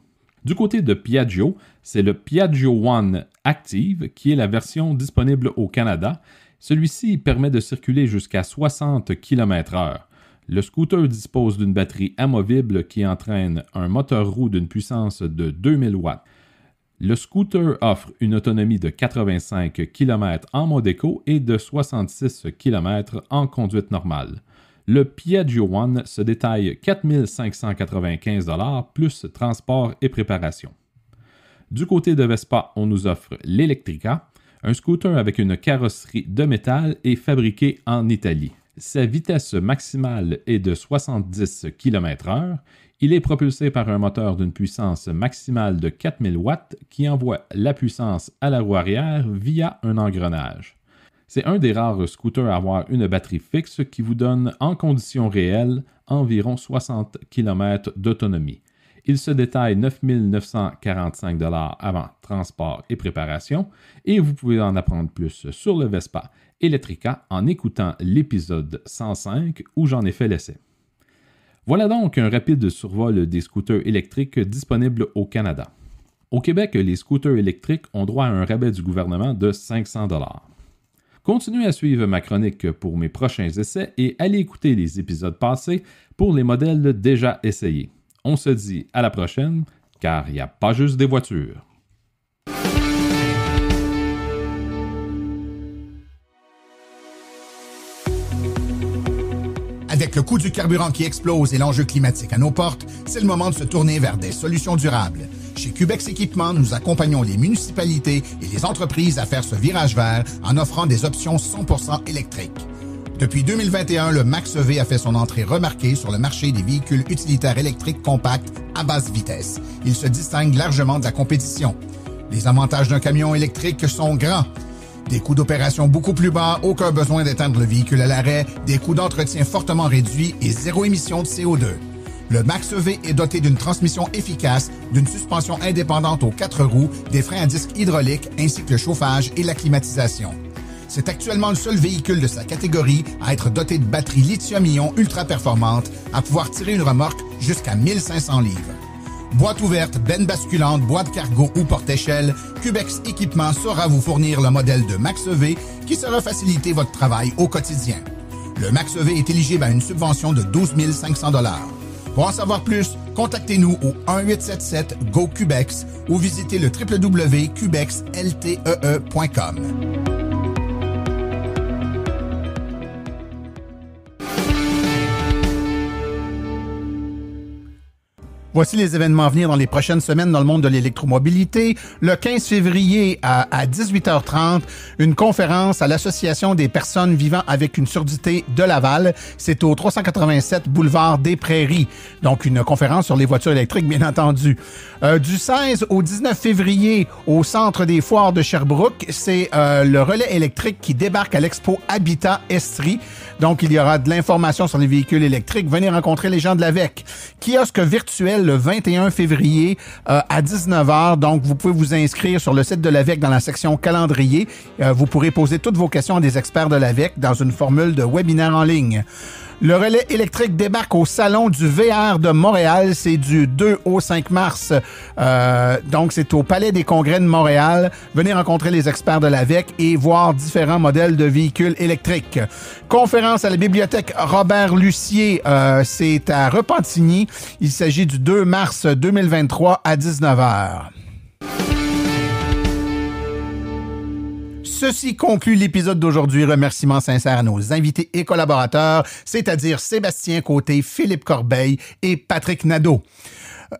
Du côté de Piaggio, c'est le Piaggio One Active qui est la version disponible au Canada. Celui-ci permet de circuler jusqu'à 60 km/h. Le scooter dispose d'une batterie amovible qui entraîne un moteur roue d'une puissance de 2000 watts. Le scooter offre une autonomie de 85 km en mode éco et de 66 km en conduite normale. Le Piaggio One se détaille 4 595 $ plus transport et préparation. Du côté de Vespa, on nous offre l'Electrica, un scooter avec une carrosserie de métal et fabriqué en Italie. Sa vitesse maximale est de 70 km/h. Il est propulsé par un moteur d'une puissance maximale de 4000 watts qui envoie la puissance à la roue arrière via un engrenage. C'est un des rares scooters à avoir une batterie fixe qui vous donne en conditions réelles environ 60 km d'autonomie. Il se détaille 9 945 $ avant transport et préparation et vous pouvez en apprendre plus sur le Vespa Electrica en écoutant l'épisode 105 où j'en ai fait l'essai. Voilà donc un rapide survol des scooters électriques disponibles au Canada. Au Québec, les scooters électriques ont droit à un rabais du gouvernement de 500 $. Continuez à suivre ma chronique pour mes prochains essais et allez écouter les épisodes passés pour les modèles déjà essayés. On se dit à la prochaine, car il n'y a pas juste des voitures. Avec le coût du carburant qui explose et l'enjeu climatique à nos portes, c'est le moment de se tourner vers des solutions durables. Chez Cubex Équipement, nous accompagnons les municipalités et les entreprises à faire ce virage vert en offrant des options 100% électriques. Depuis 2021, le Max-EV a fait son entrée remarquée sur le marché des véhicules utilitaires électriques compacts à basse vitesse. Il se distingue largement de la compétition. Les avantages d'un camion électrique sont grands. Des coûts d'opération beaucoup plus bas, aucun besoin d'éteindre le véhicule à l'arrêt, des coûts d'entretien fortement réduits et zéro émission de CO2. Le Max-EV est doté d'une transmission efficace, d'une suspension indépendante aux 4 roues, des freins à disque hydrauliques ainsi que le chauffage et la climatisation. C'est actuellement le seul véhicule de sa catégorie à être doté de batteries lithium-ion ultra performantes à pouvoir tirer une remorque jusqu'à 1500 livres. Boîte ouverte, benne basculante, boîte cargo ou porte-échelle, Cubex Équipement saura vous fournir le modèle de Max-EV qui saura faciliter votre travail au quotidien. Le Max-EV est éligible à une subvention de 12 500 $. Pour en savoir plus, contactez-nous au 1-877-GO-CUBEX ou visitez le www.cubexltee.com. Voici les événements à venir dans les prochaines semaines dans le monde de l'électromobilité. Le 15 février à 18h30, une conférence à l'Association des personnes vivant avec une surdité de Laval. C'est au 387 boulevard des Prairies. Donc, une conférence sur les voitures électriques, bien entendu. Du 16 au 19 février, au Centre des foires de Sherbrooke, c'est le relais électrique qui débarque à l'Expo Habitat Estrie. Donc, il y aura de l'information sur les véhicules électriques. Venez rencontrer les gens de l'AVEC. Kiosque virtuel le 21 février à 19h. Donc, vous pouvez vous inscrire sur le site de l'AVEC dans la section calendrier. Vous pourrez poser toutes vos questions à des experts de l'AVEC dans une formule de webinaire en ligne. Le relais électrique débarque au Salon du VR de Montréal. C'est du 2 au 5 mars. Donc, c'est au Palais des Congrès de Montréal. Venez rencontrer les experts de l'AVEC et voir différents modèles de véhicules électriques. Conférence à la bibliothèque Robert Lucier. C'est à Repentigny. Il s'agit du 2 mars 2023 à 19h. Ceci conclut l'épisode d'aujourd'hui. Remerciements sincères à nos invités et collaborateurs, c'est-à-dire Sébastien Côté, Philippe Corbeil et Patrick Nadeau.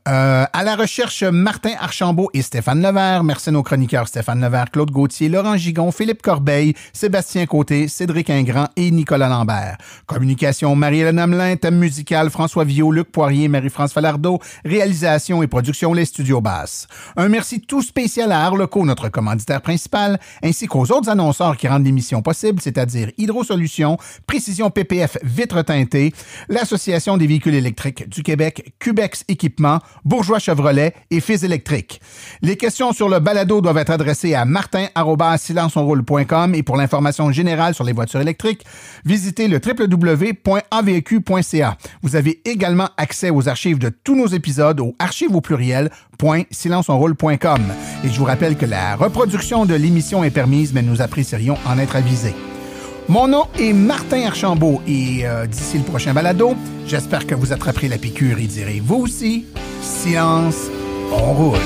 À la recherche, Martin Archambault et Stéphane Levert. Merci à nos chroniqueurs Stéphane Levert, Claude Gauthier, Laurent Gigon, Philippe Corbeil, Sébastien Côté, Cédric Ingrand et Nicolas Lambert. Communication, Marie-Hélène Hamelin. Thème musical, François Viau, Luc Poirier, Marie-France Falardeau. Réalisation et production, les Studios Basses. Un merci tout spécial à Arleco, notre commanditaire principal, ainsi qu'aux autres annonceurs qui rendent l'émission possible, c'est-à-dire Hydro-Solutions, Précision PPF Vitres teintées, l'Association des véhicules électriques du Québec, Cubex Équipement, Bourgeois Chevrolet et Fils Électrique. Les questions sur le balado doivent être adressées à martin@silenceonroule.com et pour l'information générale sur les voitures électriques, visitez le www.avq.ca. Vous avez également accès aux archives de tous nos épisodes au archives@silenceonroule.com. Et je vous rappelle que la reproduction de l'émission est permise, mais nous apprécierions en être avisés. Mon nom est Martin Archambault et d'ici le prochain balado, j'espère que vous attraperez la piqûre et direz vous aussi, silence, on roule.